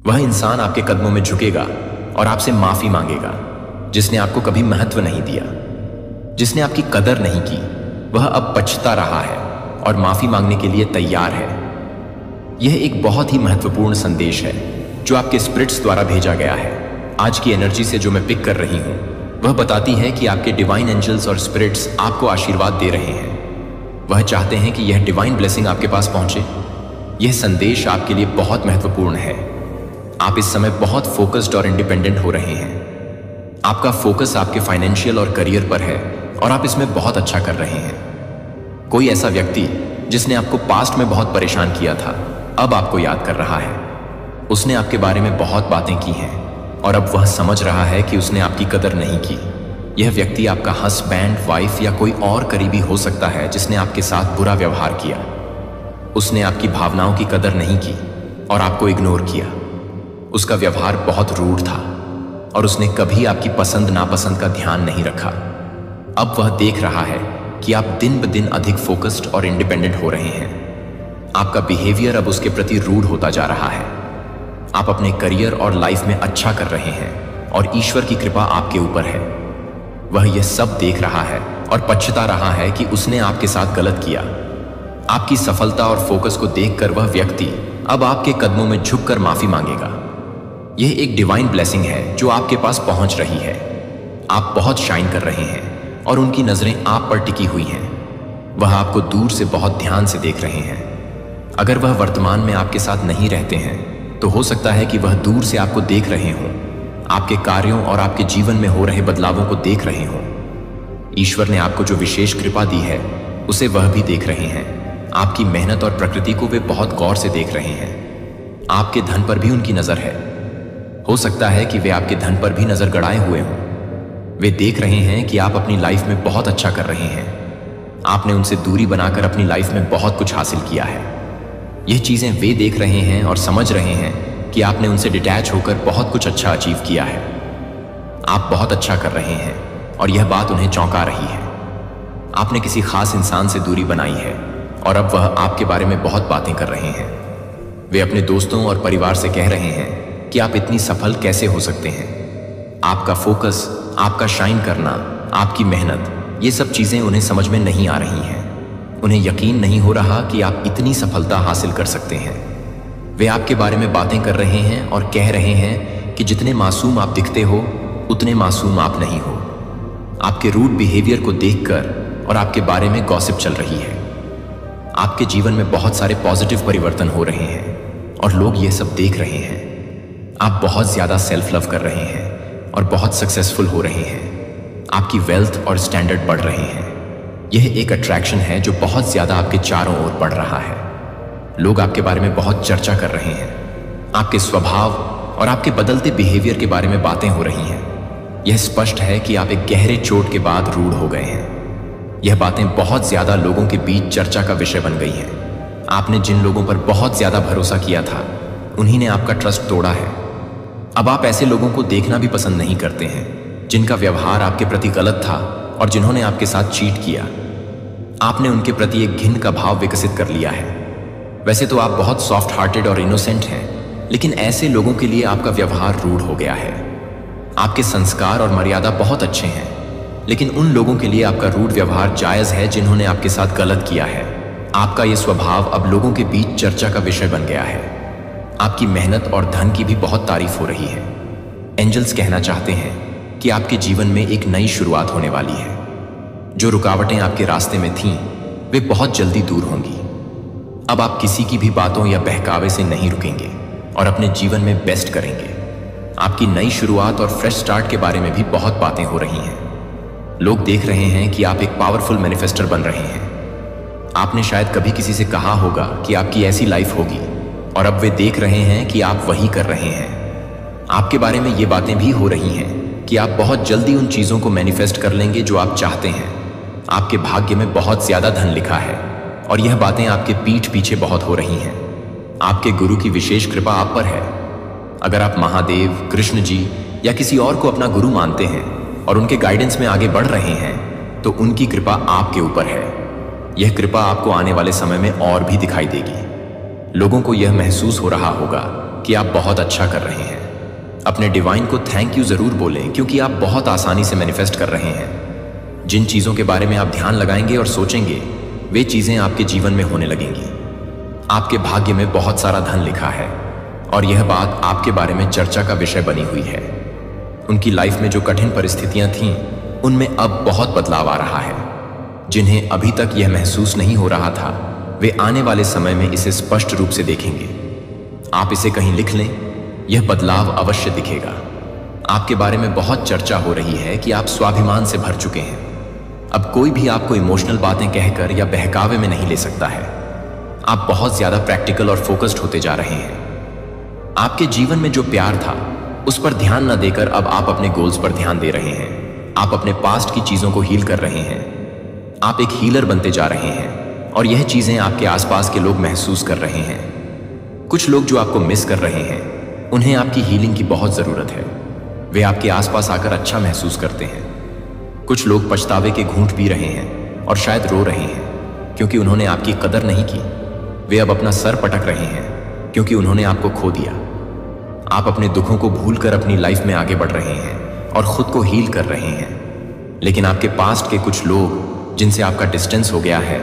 वह इंसान आपके कदमों में झुकेगा और आपसे माफी मांगेगा, जिसने आपको कभी महत्व नहीं दिया, जिसने आपकी कदर नहीं की। वह अब पछता रहा है और माफी मांगने के लिए तैयार है। यह एक बहुत ही महत्वपूर्ण संदेश है जो आपके स्पिरिट्स द्वारा भेजा गया है। आज की एनर्जी से जो मैं पिक कर रही हूं, वह बताती है कि आपके डिवाइन एंजल्स और स्पिरिट्स आपको आशीर्वाद दे रहे हैं। वह चाहते हैं कि यह डिवाइन ब्लेसिंग आपके पास पहुंचे। यह संदेश आपके लिए बहुत महत्वपूर्ण है। आप इस समय बहुत फोकस्ड और इंडिपेंडेंट हो रहे हैं। आपका फोकस आपके फाइनेंशियल और करियर पर है और आप इसमें बहुत अच्छा कर रहे हैं। कोई ऐसा व्यक्ति जिसने आपको पास्ट में बहुत परेशान किया था, अब आपको याद कर रहा है। उसने आपके बारे में बहुत बातें की हैं और अब वह समझ रहा है कि उसने आपकी कदर नहीं की। यह व्यक्ति आपका हस्बैंड, वाइफ या कोई और करीबी हो सकता है जिसने आपके साथ बुरा व्यवहार किया। उसने आपकी भावनाओं की कदर नहीं की और आपको इग्नोर किया। उसका व्यवहार बहुत रूड था और उसने कभी आपकी पसंद नापसंद का ध्यान नहीं रखा। अब वह देख रहा है कि आप दिन ब दिन अधिक फोकस्ड और इंडिपेंडेंट हो रहे हैं। आपका बिहेवियर अब उसके प्रति रूड होता जा रहा है। आप अपने करियर और लाइफ में अच्छा कर रहे हैं और ईश्वर की कृपा आपके ऊपर है। वह यह सब देख रहा है और पछता रहा है कि उसने आपके साथ गलत किया। आपकी सफलता और फोकस को देखकर वह व्यक्ति अब आपके कदमों में झुककर माफी मांगेगा। यह एक डिवाइन ब्लेसिंग है जो आपके पास पहुंच रही है। आप बहुत शाइन कर रहे हैं और उनकी नजरें आप पर टिकी हुई हैं। वह आपको दूर से बहुत ध्यान से देख रहे हैं। अगर वह वर्तमान में आपके साथ नहीं रहते हैं तो हो सकता है कि वह दूर से आपको देख रहे हों, आपके कार्यों और आपके जीवन में हो रहे बदलावों को देख रहे हों। ईश्वर ने आपको जो विशेष कृपा दी है उसे वह भी देख रहे हैं। आपकी मेहनत और प्रकृति को वे बहुत गौर से देख रहे हैं। आपके धन पर भी उनकी नजर है। हो सकता है कि वे आपके धन पर भी नजर गड़ाए हुए हों। वे देख रहे हैं कि आप अपनी लाइफ में बहुत अच्छा कर रहे हैं। आपने उनसे दूरी बनाकर अपनी लाइफ में बहुत कुछ हासिल किया है। यह चीजें वे देख रहे हैं और समझ रहे हैं कि आपने उनसे डिटैच होकर बहुत कुछ अच्छा अचीव किया है। आप बहुत अच्छा कर रहे हैं और यह बात उन्हें चौंका रही है। आपने किसी खास इंसान से दूरी बनाई है और अब वह आपके बारे में बहुत बातें कर रहे हैं। वे अपने दोस्तों और परिवार से कह रहे हैं कि आप इतनी सफल कैसे हो सकते हैं। आपका फोकस, आपका शाइन करना, आपकी मेहनत, ये सब चीजें उन्हें समझ में नहीं आ रही हैं। उन्हें यकीन नहीं हो रहा कि आप इतनी सफलता हासिल कर सकते हैं। वे आपके बारे में बातें कर रहे हैं और कह रहे हैं कि जितने मासूम आप दिखते हो उतने मासूम आप नहीं हो। आपके रूड बिहेवियर को देखकर और आपके बारे में गॉसिप चल रही है। आपके जीवन में बहुत सारे पॉजिटिव परिवर्तन हो रहे हैं और लोग ये सब देख रहे हैं। आप बहुत ज्यादा सेल्फ लव कर रहे हैं और बहुत सक्सेसफुल हो रहे हैं। आपकी वेल्थ और स्टैंडर्ड बढ़ रहे हैं। यह एक अट्रैक्शन है जो बहुत ज्यादा आपके चारों ओर बढ़ रहा है। लोग आपके बारे में बहुत चर्चा कर रहे हैं। आपके स्वभाव और आपके बदलते बिहेवियर के बारे में बातें हो रही हैं। यह स्पष्ट है कि आप एक गहरे चोट के बाद रूढ़ हो गए हैं। यह बातें बहुत ज्यादा लोगों के बीच चर्चा का विषय बन गई हैं। आपने जिन लोगों पर बहुत ज्यादा भरोसा किया था, उन्हीं ने आपका ट्रस्ट तोड़ा है। अब आप ऐसे लोगों को देखना भी पसंद नहीं करते हैं जिनका व्यवहार आपके प्रति गलत था और जिन्होंने आपके साथ चीट किया। आपने उनके प्रति एक घिन का भाव विकसित कर लिया है। वैसे तो आप बहुत सॉफ्ट हार्टेड और इनोसेंट हैं, लेकिन ऐसे लोगों के लिए आपका व्यवहार रूढ़ हो गया है। आपके संस्कार और मर्यादा बहुत अच्छे हैं, लेकिन उन लोगों के लिए आपका रूढ़ व्यवहार जायज है जिन्होंने आपके साथ गलत किया है। आपका यह स्वभाव अब लोगों के बीच चर्चा का विषय बन गया है। आपकी मेहनत और धन की भी बहुत तारीफ हो रही है। एंजल्स कहना चाहते हैं कि आपके जीवन में एक नई शुरुआत होने वाली है। जो रुकावटें आपके रास्ते में थीं, वे बहुत जल्दी दूर होंगी। अब आप किसी की भी बातों या बहकावे से नहीं रुकेंगे और अपने जीवन में बेस्ट करेंगे। आपकी नई शुरुआत और फ्रेश स्टार्ट के बारे में भी बहुत बातें हो रही हैं। लोग देख रहे हैं कि आप एक पावरफुल मैनिफेस्टर बन रहे हैं। आपने शायद कभी किसी से कहा होगा कि आपकी ऐसी लाइफ होगी और अब वे देख रहे हैं कि आप वही कर रहे हैं। आपके बारे में ये बातें भी हो रही हैं कि आप बहुत जल्दी उन चीज़ों को मैनिफेस्ट कर लेंगे जो आप चाहते हैं। आपके भाग्य में बहुत ज़्यादा धन लिखा है और यह बातें आपके पीठ पीछे बहुत हो रही हैं। आपके गुरु की विशेष कृपा आप पर है। अगर आप महादेव, कृष्ण जी या किसी और को अपना गुरु मानते हैं और उनके गाइडेंस में आगे बढ़ रहे हैं, तो उनकी कृपा आपके ऊपर है। यह कृपा आपको आने वाले समय में और भी दिखाई देगी। लोगों को यह महसूस हो रहा होगा कि आप बहुत अच्छा कर रहे हैं। अपने डिवाइन को थैंक यू जरूर बोलें, क्योंकि आप बहुत आसानी से मैनिफेस्ट कर रहे हैं। जिन चीज़ों के बारे में आप ध्यान लगाएंगे और सोचेंगे, वे चीज़ें आपके जीवन में होने लगेंगी। आपके भाग्य में बहुत सारा धन लिखा है और यह बात आपके बारे में चर्चा का विषय बनी हुई है। उनकी लाइफ में जो कठिन परिस्थितियां थीं, उनमें अब बहुत बदलाव आ रहा है। जिन्हें अभी तक यह महसूस नहीं हो रहा था, वे आने वाले समय में इसे स्पष्ट रूप से देखेंगे। आप इसे कहीं लिख लें, यह बदलाव अवश्य दिखेगा। आपके बारे में बहुत चर्चा हो रही है कि आप स्वाभिमान से भर चुके हैं। अब कोई भी आपको इमोशनल बातें कहकर या बहकावे में नहीं ले सकता है। आप बहुत ज्यादा प्रैक्टिकल और फोकस्ड होते जा रहे हैं। आपके जीवन में जो प्यार था, उस पर ध्यान न देकर अब आप अपने गोल्स पर ध्यान दे रहे हैं। आप अपने पास्ट की चीजों को हील कर रहे हैं। आप एक हीलर बनते जा रहे हैं और यह चीजें आपके आसपास के लोग महसूस कर रहे हैं। कुछ लोग जो आपको मिस कर रहे हैं, उन्हें आपकी हीलिंग की बहुत जरूरत है। वे आपके आसपास आकर अच्छा महसूस करते हैं। कुछ लोग पछतावे के घूंट पी रहे हैं और शायद रो रहे हैं क्योंकि उन्होंने आपकी कदर नहीं की। वे अब अपना सर पटक रहे हैं क्योंकि उन्होंने आपको खो दिया। आप अपने दुखों को भूलकर अपनी लाइफ में आगे बढ़ रहे हैं और खुद को हील कर रहे हैं। लेकिन आपके पास्ट के कुछ लोग जिनसे आपका डिस्टेंस हो गया है,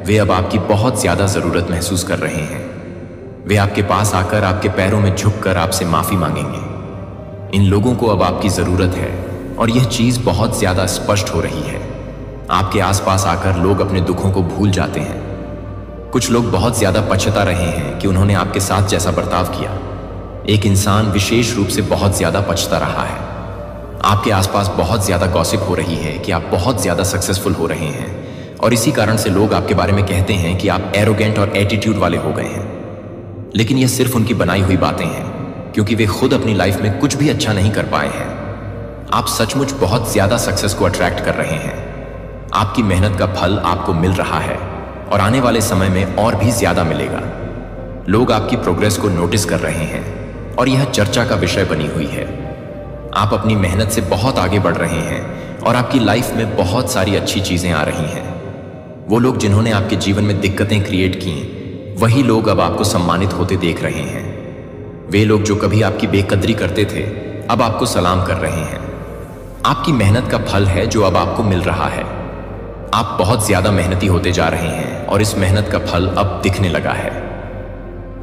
वे अब आपकी बहुत ज्यादा जरूरत महसूस कर रहे हैं। वे आपके पास आकर आपके पैरों में झुककर आपसे माफी मांगेंगे। इन लोगों को अब आपकी जरूरत है और यह चीज बहुत ज्यादा स्पष्ट हो रही है। आपके आसपास आकर लोग अपने दुखों को भूल जाते हैं। कुछ लोग बहुत ज्यादा पछता रहे हैं कि उन्होंने आपके साथ जैसा बर्ताव किया। एक इंसान विशेष रूप से बहुत ज्यादा पछता रहा है। आपके आसपास बहुत ज्यादा गॉसिप हो रही है कि आप बहुत ज्यादा सक्सेसफुल हो रहे हैं और इसी कारण से लोग आपके बारे में कहते हैं कि आप एरोगेंट और एटीट्यूड वाले हो गए हैं। लेकिन यह सिर्फ उनकी बनाई हुई बातें हैं, क्योंकि वे खुद अपनी लाइफ में कुछ भी अच्छा नहीं कर पाए हैं। आप सचमुच बहुत ज्यादा सक्सेस को अट्रैक्ट कर रहे हैं। आपकी मेहनत का फल आपको मिल रहा है और आने वाले समय में और भी ज्यादा मिलेगा। लोग आपकी प्रोग्रेस को नोटिस कर रहे हैं और यह चर्चा का विषय बनी हुई है। आप अपनी मेहनत से बहुत आगे बढ़ रहे हैं और आपकी लाइफ में बहुत सारी अच्छी चीजें आ रही हैं। वो लोग जिन्होंने आपके जीवन में दिक्कतें क्रिएट की, वही लोग अब आपको सम्मानित होते देख रहे हैं। वे लोग जो कभी आपकी बेकदरी करते थे, अब आपको सलाम कर रहे हैं। आपकी मेहनत का फल है जो अब आपको मिल रहा है। आप बहुत ज्यादा मेहनती होते जा रहे हैं और इस मेहनत का फल अब दिखने लगा है।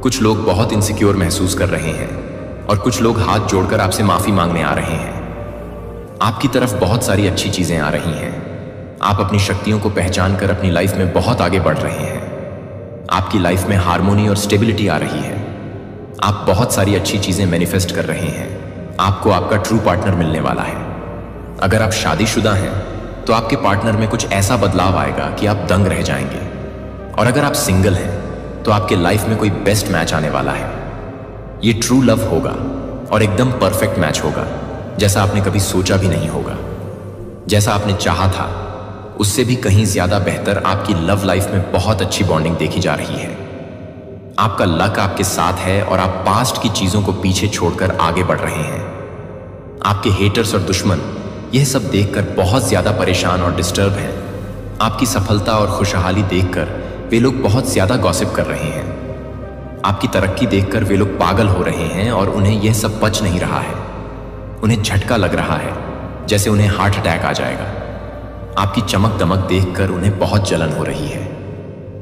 कुछ लोग बहुत इनसिक्योर महसूस कर रहे हैं और कुछ लोग हाथ जोड़कर आपसे माफी मांगने आ रहे हैं। आपकी तरफ बहुत सारी अच्छी चीजें आ रही हैं। आप अपनी शक्तियों को पहचान कर अपनी लाइफ में बहुत आगे बढ़ रहे हैं। आपकी लाइफ में हार्मोनी और स्टेबिलिटी आ रही है। आप बहुत सारी अच्छी चीजें मैनिफेस्ट कर रहे हैं। आपको आपका ट्रू पार्टनर मिलने वाला है। अगर आप शादीशुदा हैं तो आपके पार्टनर में कुछ ऐसा बदलाव आएगा कि आप दंग रह जाएंगे। और अगर आप सिंगल हैं तो आपके लाइफ में कोई बेस्ट मैच आने वाला है। ये ट्रू लव होगा और एकदम परफेक्ट मैच होगा, जैसा आपने कभी सोचा भी नहीं होगा। जैसा आपने चाहा था, उससे भी कहीं ज्यादा बेहतर आपकी लव लाइफ में बहुत अच्छी बॉन्डिंग देखी जा रही है। आपका लक आपके साथ है और आप पास्ट की चीजों को पीछे छोड़कर आगे बढ़ रहे हैं। आपके हेटर्स और दुश्मन यह सब देखकर बहुत ज्यादा परेशान और डिस्टर्ब हैं। आपकी सफलता और खुशहाली देखकर वे लोग बहुत ज्यादा गॉसिप कर रहे हैं। आपकी तरक्की देखकर वे लोग पागल हो रहे हैं और उन्हें यह सब पच नहीं रहा है। उन्हें झटका लग रहा है, जैसे उन्हें हार्ट अटैक आ जाएगा। आपकी चमक दमक देखकर उन्हें बहुत जलन हो रही है।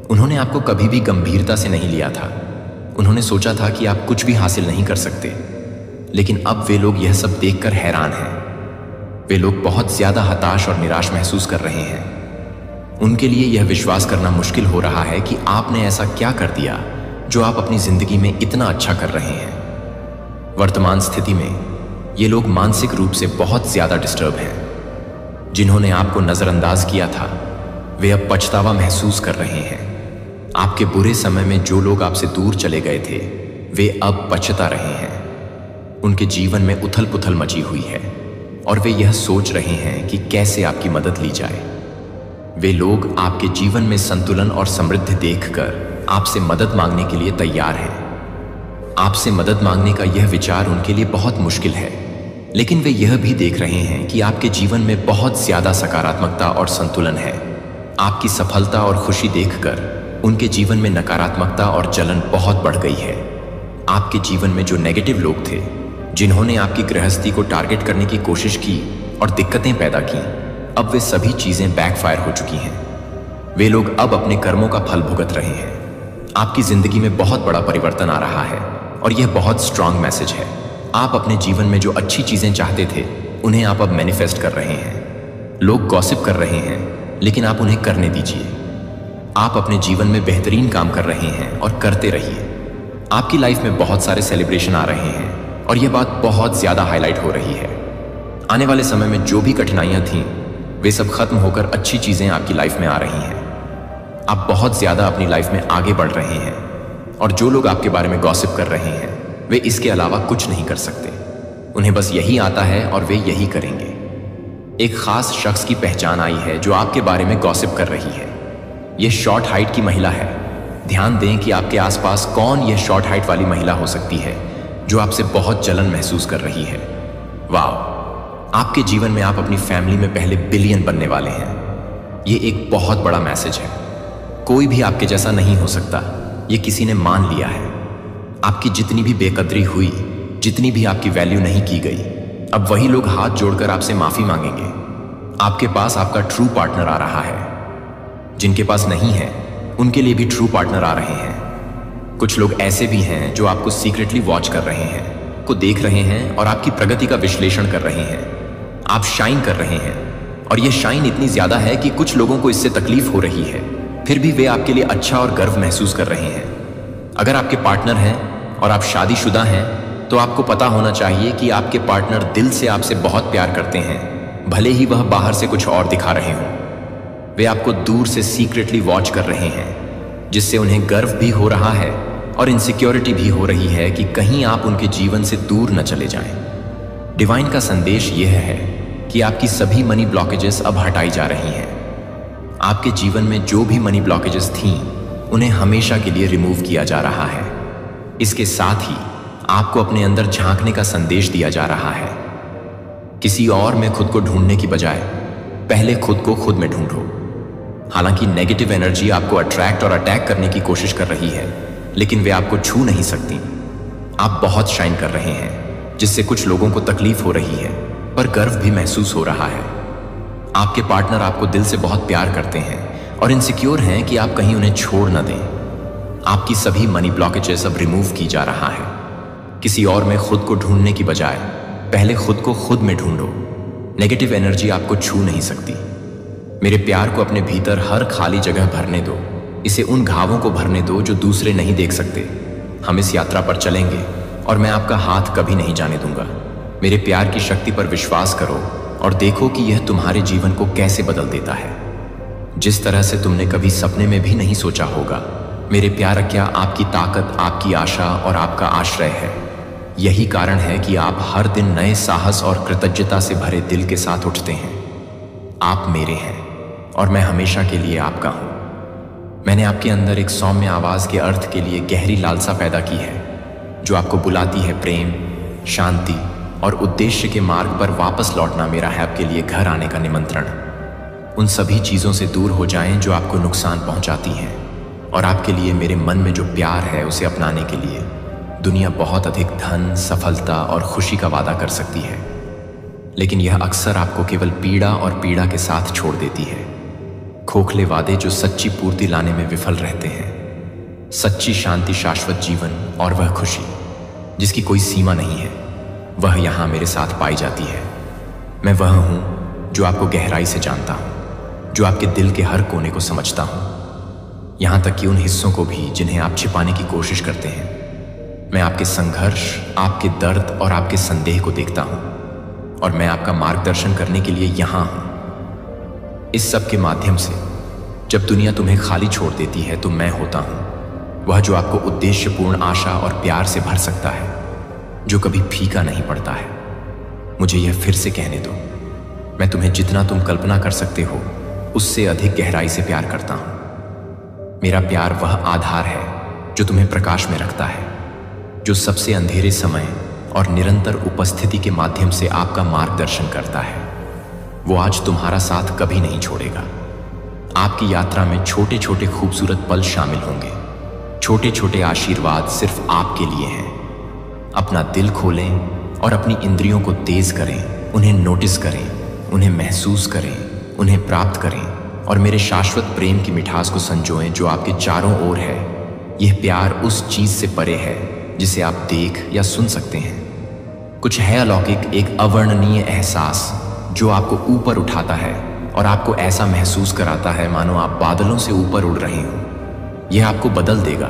उन्होंने आपको कभी भी गंभीरता से नहीं लिया था। उन्होंने सोचा था कि आप कुछ भी हासिल नहीं कर सकते, लेकिन अब वे लोग यह सब देखकर हैरान हैं। वे लोग बहुत ज्यादा हताश और निराश महसूस कर रहे हैं। उनके लिए यह विश्वास करना मुश्किल हो रहा है कि आपने ऐसा क्या कर दिया जो आप अपनी जिंदगी में इतना अच्छा कर रहे हैं। वर्तमान स्थिति में ये लोग मानसिक रूप से बहुत ज्यादा डिस्टर्ब हैं। जिन्होंने आपको नजरअंदाज किया था, वे अब पछतावा महसूस कर रहे हैं। आपके बुरे समय में जो लोग आपसे दूर चले गए थे, वे अब पछता रहे हैं। उनके जीवन में उथल पुथल मची हुई है और वे यह सोच रहे हैं कि कैसे आपकी मदद ली जाए। वे लोग आपके जीवन में संतुलन और समृद्धि देखकर आपसे मदद मांगने के लिए तैयार हैं। आपसे मदद मांगने का यह विचार उनके लिए बहुत मुश्किल है, लेकिन वे यह भी देख रहे हैं कि आपके जीवन में बहुत ज्यादा सकारात्मकता और संतुलन है। आपकी सफलता और खुशी देखकर उनके जीवन में नकारात्मकता और जलन बहुत बढ़ गई है। आपके जीवन में जो नेगेटिव लोग थे, जिन्होंने आपकी गृहस्थी को टारगेट करने की कोशिश की और दिक्कतें पैदा की, अब वे सभी चीजें बैकफायर हो चुकी हैं। वे लोग अब अपने कर्मों का फल भुगत रहे हैं। आपकी जिंदगी में बहुत बड़ा परिवर्तन आ रहा है और यह बहुत स्ट्रांग मैसेज है। आप अपने जीवन में जो अच्छी चीजें चाहते थे उन्हें आप अब मैनिफेस्ट कर रहे हैं। लोग गॉसिप कर रहे हैं लेकिन आप उन्हें करने दीजिए। आप अपने जीवन में बेहतरीन काम कर रहे हैं और करते रहिए। आपकी लाइफ में बहुत सारे सेलिब्रेशन आ रहे हैं और यह बात बहुत ज्यादा हाईलाइट हो रही है। आने वाले समय में जो भी कठिनाइयां थीं वे सब खत्म होकर अच्छी चीजें आपकी लाइफ में आ रही हैं। आप बहुत ज्यादा अपनी लाइफ में आगे बढ़ रहे हैं और जो लोग आपके बारे में गॉसिप कर रहे हैं वे इसके अलावा कुछ नहीं कर सकते। उन्हें बस यही आता है और वे यही करेंगे। एक खास शख्स की पहचान आई है जो आपके बारे में गॉसिप कर रही है। यह शॉर्ट हाइट की महिला है। ध्यान दें कि आपके आसपास कौन यह शॉर्ट हाइट वाली महिला हो सकती है जो आपसे बहुत जलन महसूस कर रही है। वाह! आपके जीवन में आप अपनी फैमिली में पहले बिलियन बनने वाले हैं। यह एक बहुत बड़ा मैसेज है। कोई भी आपके जैसा नहीं हो सकता, यह किसी ने मान लिया है। आपकी जितनी भी बेकदरी हुई, जितनी भी आपकी वैल्यू नहीं की गई, अब वही लोग हाथ जोड़कर आपसे माफी मांगेंगे। आपके पास आपका ट्रू पार्टनर आ रहा है। जिनके पास नहीं है उनके लिए भी ट्रू पार्टनर आ रहे हैं। कुछ लोग ऐसे भी हैं जो आपको सीक्रेटली वॉच कर रहे हैं, को देख रहे हैं और आपकी प्रगति का विश्लेषण कर रहे हैं। आप शाइन कर रहे हैं और यह शाइन इतनी ज्यादा है कि कुछ लोगों को इससे तकलीफ हो रही है, फिर भी वे आपके लिए अच्छा और गर्व महसूस कर रहे हैं। अगर आपके पार्टनर हैं और आप शादीशुदा हैं तो आपको पता होना चाहिए कि आपके पार्टनर दिल से आपसे बहुत प्यार करते हैं, भले ही वह बाहर से कुछ और दिखा रहे हों। वे आपको दूर से सीक्रेटली वॉच कर रहे हैं, जिससे उन्हें गर्व भी हो रहा है और इनसिक्योरिटी भी हो रही है कि कहीं आप उनके जीवन से दूर न चले जाएं। डिवाइन का संदेश यह है कि आपकी सभी मनी ब्लॉकेजेस अब हटाई जा रही हैं। आपके जीवन में जो भी मनी ब्लॉकेजेस थीं उन्हें हमेशा के लिए रिमूव किया जा रहा है। इसके साथ ही आपको अपने अंदर झांकने का संदेश दिया जा रहा है। किसी और में खुद को ढूंढने की बजाय पहले खुद को खुद में ढूंढो। हालांकि नेगेटिव एनर्जी आपको अट्रैक्ट और अटैक करने की कोशिश कर रही है, लेकिन वे आपको छू नहीं सकती। आप बहुत शाइन कर रहे हैं, जिससे कुछ लोगों को तकलीफ हो रही है, पर गर्व भी महसूस हो रहा है। आपके पार्टनर आपको दिल से बहुत प्यार करते हैं और इनसिक्योर हैं कि आप कहीं उन्हें छोड़ न दें। आपकी सभी मनी ब्लॉकेजेस अब रिमूव की जा रहा है। किसी और में खुद को ढूंढने की बजाय पहले खुद को खुद में ढूंढो। नेगेटिव एनर्जी आपको छू नहीं सकती। मेरे प्यार को अपने भीतर हर खाली जगह भरने दो। इसे उन घावों को भरने दो जो दूसरे नहीं देख सकते। हम इस यात्रा पर चलेंगे और मैं आपका हाथ कभी नहीं जाने दूंगा। मेरे प्यार की शक्ति पर विश्वास करो और देखो कि यह तुम्हारे जीवन को कैसे बदल देता है, जिस तरह से तुमने कभी सपने में भी नहीं सोचा होगा। मेरे प्यार, क्या आपकी ताकत, आपकी आशा और आपका आश्रय है। यही कारण है कि आप हर दिन नए साहस और कृतज्ञता से भरे दिल के साथ उठते हैं। आप मेरे हैं और मैं हमेशा के लिए आपका हूं। मैंने आपके अंदर एक सौम्य आवाज के अर्थ के लिए गहरी लालसा पैदा की है, जो आपको बुलाती है प्रेम, शांति और उद्देश्य के मार्ग पर वापस लौटना। मेरा है आपके लिए घर आने का निमंत्रण। उन सभी चीजों से दूर हो जाएं जो आपको नुकसान पहुंचाती हैं, और आपके लिए मेरे मन में जो प्यार है उसे अपनाने के लिए दुनिया बहुत अधिक धन, सफलता और खुशी का वादा कर सकती है, लेकिन यह अक्सर आपको केवल पीड़ा और पीड़ा के साथ छोड़ देती है। खोखले वादे जो सच्ची पूर्ति लाने में विफल रहते हैं। सच्ची शांति, शाश्वत जीवन और वह खुशी जिसकी कोई सीमा नहीं है, वह यहां मेरे साथ पाई जाती है। मैं वह हूं जो आपको गहराई से जानता हूं, जो आपके दिल के हर कोने को समझता हूं, यहां तक कि उन हिस्सों को भी जिन्हें आप छिपाने की कोशिश करते हैं। मैं आपके संघर्ष, आपके दर्द और आपके संदेह को देखता हूं, और मैं आपका मार्गदर्शन करने के लिए यहां हूं। इस सब के माध्यम से जब दुनिया तुम्हें खाली छोड़ देती है तो मैं होता हूं, वह जो आपको उद्देश्यपूर्ण आशा और प्यार से भर सकता है, जो कभी फीका नहीं पड़ता है। मुझे यह फिर से कहने दो, मैं तुम्हें जितना तुम कल्पना कर सकते हो उससे अधिक गहराई से प्यार करता हूं। मेरा प्यार वह आधार है जो तुम्हें प्रकाश में रखता है, जो सबसे अंधेरे समय और निरंतर उपस्थिति के माध्यम से आपका मार्गदर्शन करता है। वो आज तुम्हारा साथ कभी नहीं छोड़ेगा। आपकी यात्रा में छोटे छोटे खूबसूरत पल शामिल होंगे। छोटे छोटे आशीर्वाद सिर्फ आपके लिए हैं। अपना दिल खोलें और अपनी इंद्रियों को तेज करें, उन्हें नोटिस करें, उन्हें महसूस करें, उन्हें प्राप्त करें और मेरे शाश्वत प्रेम की मिठास को संजोएं जो आपके चारों ओर है। यह प्यार उस चीज से परे है जिसे आप देख या सुन सकते हैं। कुछ है अलौकिक, एक अवर्णनीय एहसास जो आपको ऊपर उठाता है और आपको ऐसा महसूस कराता है मानो आप बादलों से ऊपर उड़ रहे हो। यह आपको बदल देगा,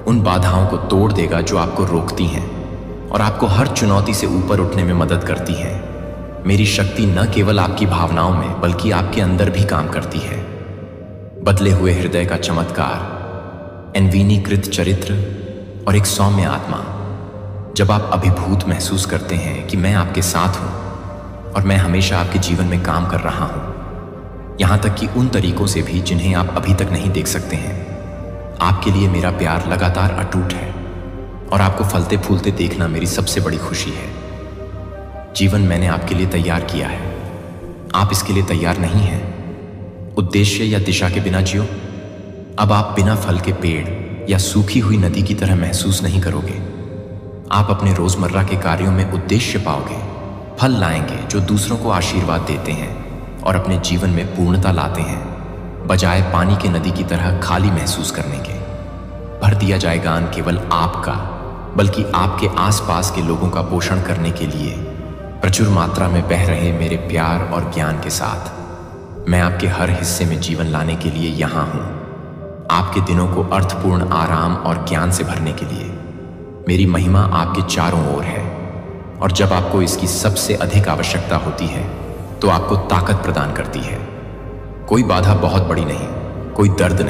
उन बाधाओं को तोड़ देगा जो आपको रोकती हैं और आपको हर चुनौती से ऊपर उठने में मदद करती हैं। मेरी शक्ति न केवल आपकी भावनाओं में बल्कि आपके अंदर भी काम करती है। बदले हुए हृदय का चमत्कार, अन्वीनीकृत चरित्र और एक सौम्य आत्मा। जब आप अभिभूत महसूस करते हैं कि मैं आपके साथ हूं और मैं हमेशा आपके जीवन में काम कर रहा हूं, यहां तक कि उन तरीकों से भी जिन्हें आप अभी तक नहीं देख सकते हैं। आपके लिए मेरा प्यार लगातार अटूट है और आपको फलते फूलते देखना मेरी सबसे बड़ी खुशी है। जीवन मैंने आपके लिए तैयार किया है, आप इसके लिए तैयार नहीं हैं। उद्देश्य या दिशा के बिना जियो। अब आप बिना फल के पेड़ या सूखी हुई नदी की तरह महसूस नहीं करोगे। आप अपने रोजमर्रा के कार्यों में उद्देश्य पाओगे, फल लाएंगे जो दूसरों को आशीर्वाद देते हैं और अपने जीवन में पूर्णता लाते हैं, बजाय पानी के नदी की तरह खाली महसूस करने के। भर दिया जाएगा न केवल आपका बल्कि आपके आसपास के लोगों का पोषण करने के लिए प्रचुर मात्रा में बह रहे मेरे प्यार और ज्ञान के साथ। मैं आपके हर हिस्से में जीवन लाने के लिए यहाँ हूँ, आपके दिनों को अर्थपूर्ण आराम और ज्ञान से भरने के लिए। मेरी महिमा आपके चारों ओर है और जब आपको इसकी सबसे अधिक आवश्यकता होती है तो आपको ताकत प्रदान करती है। कोई बाधा बहुत बड़ी नहीं, कोई दर्द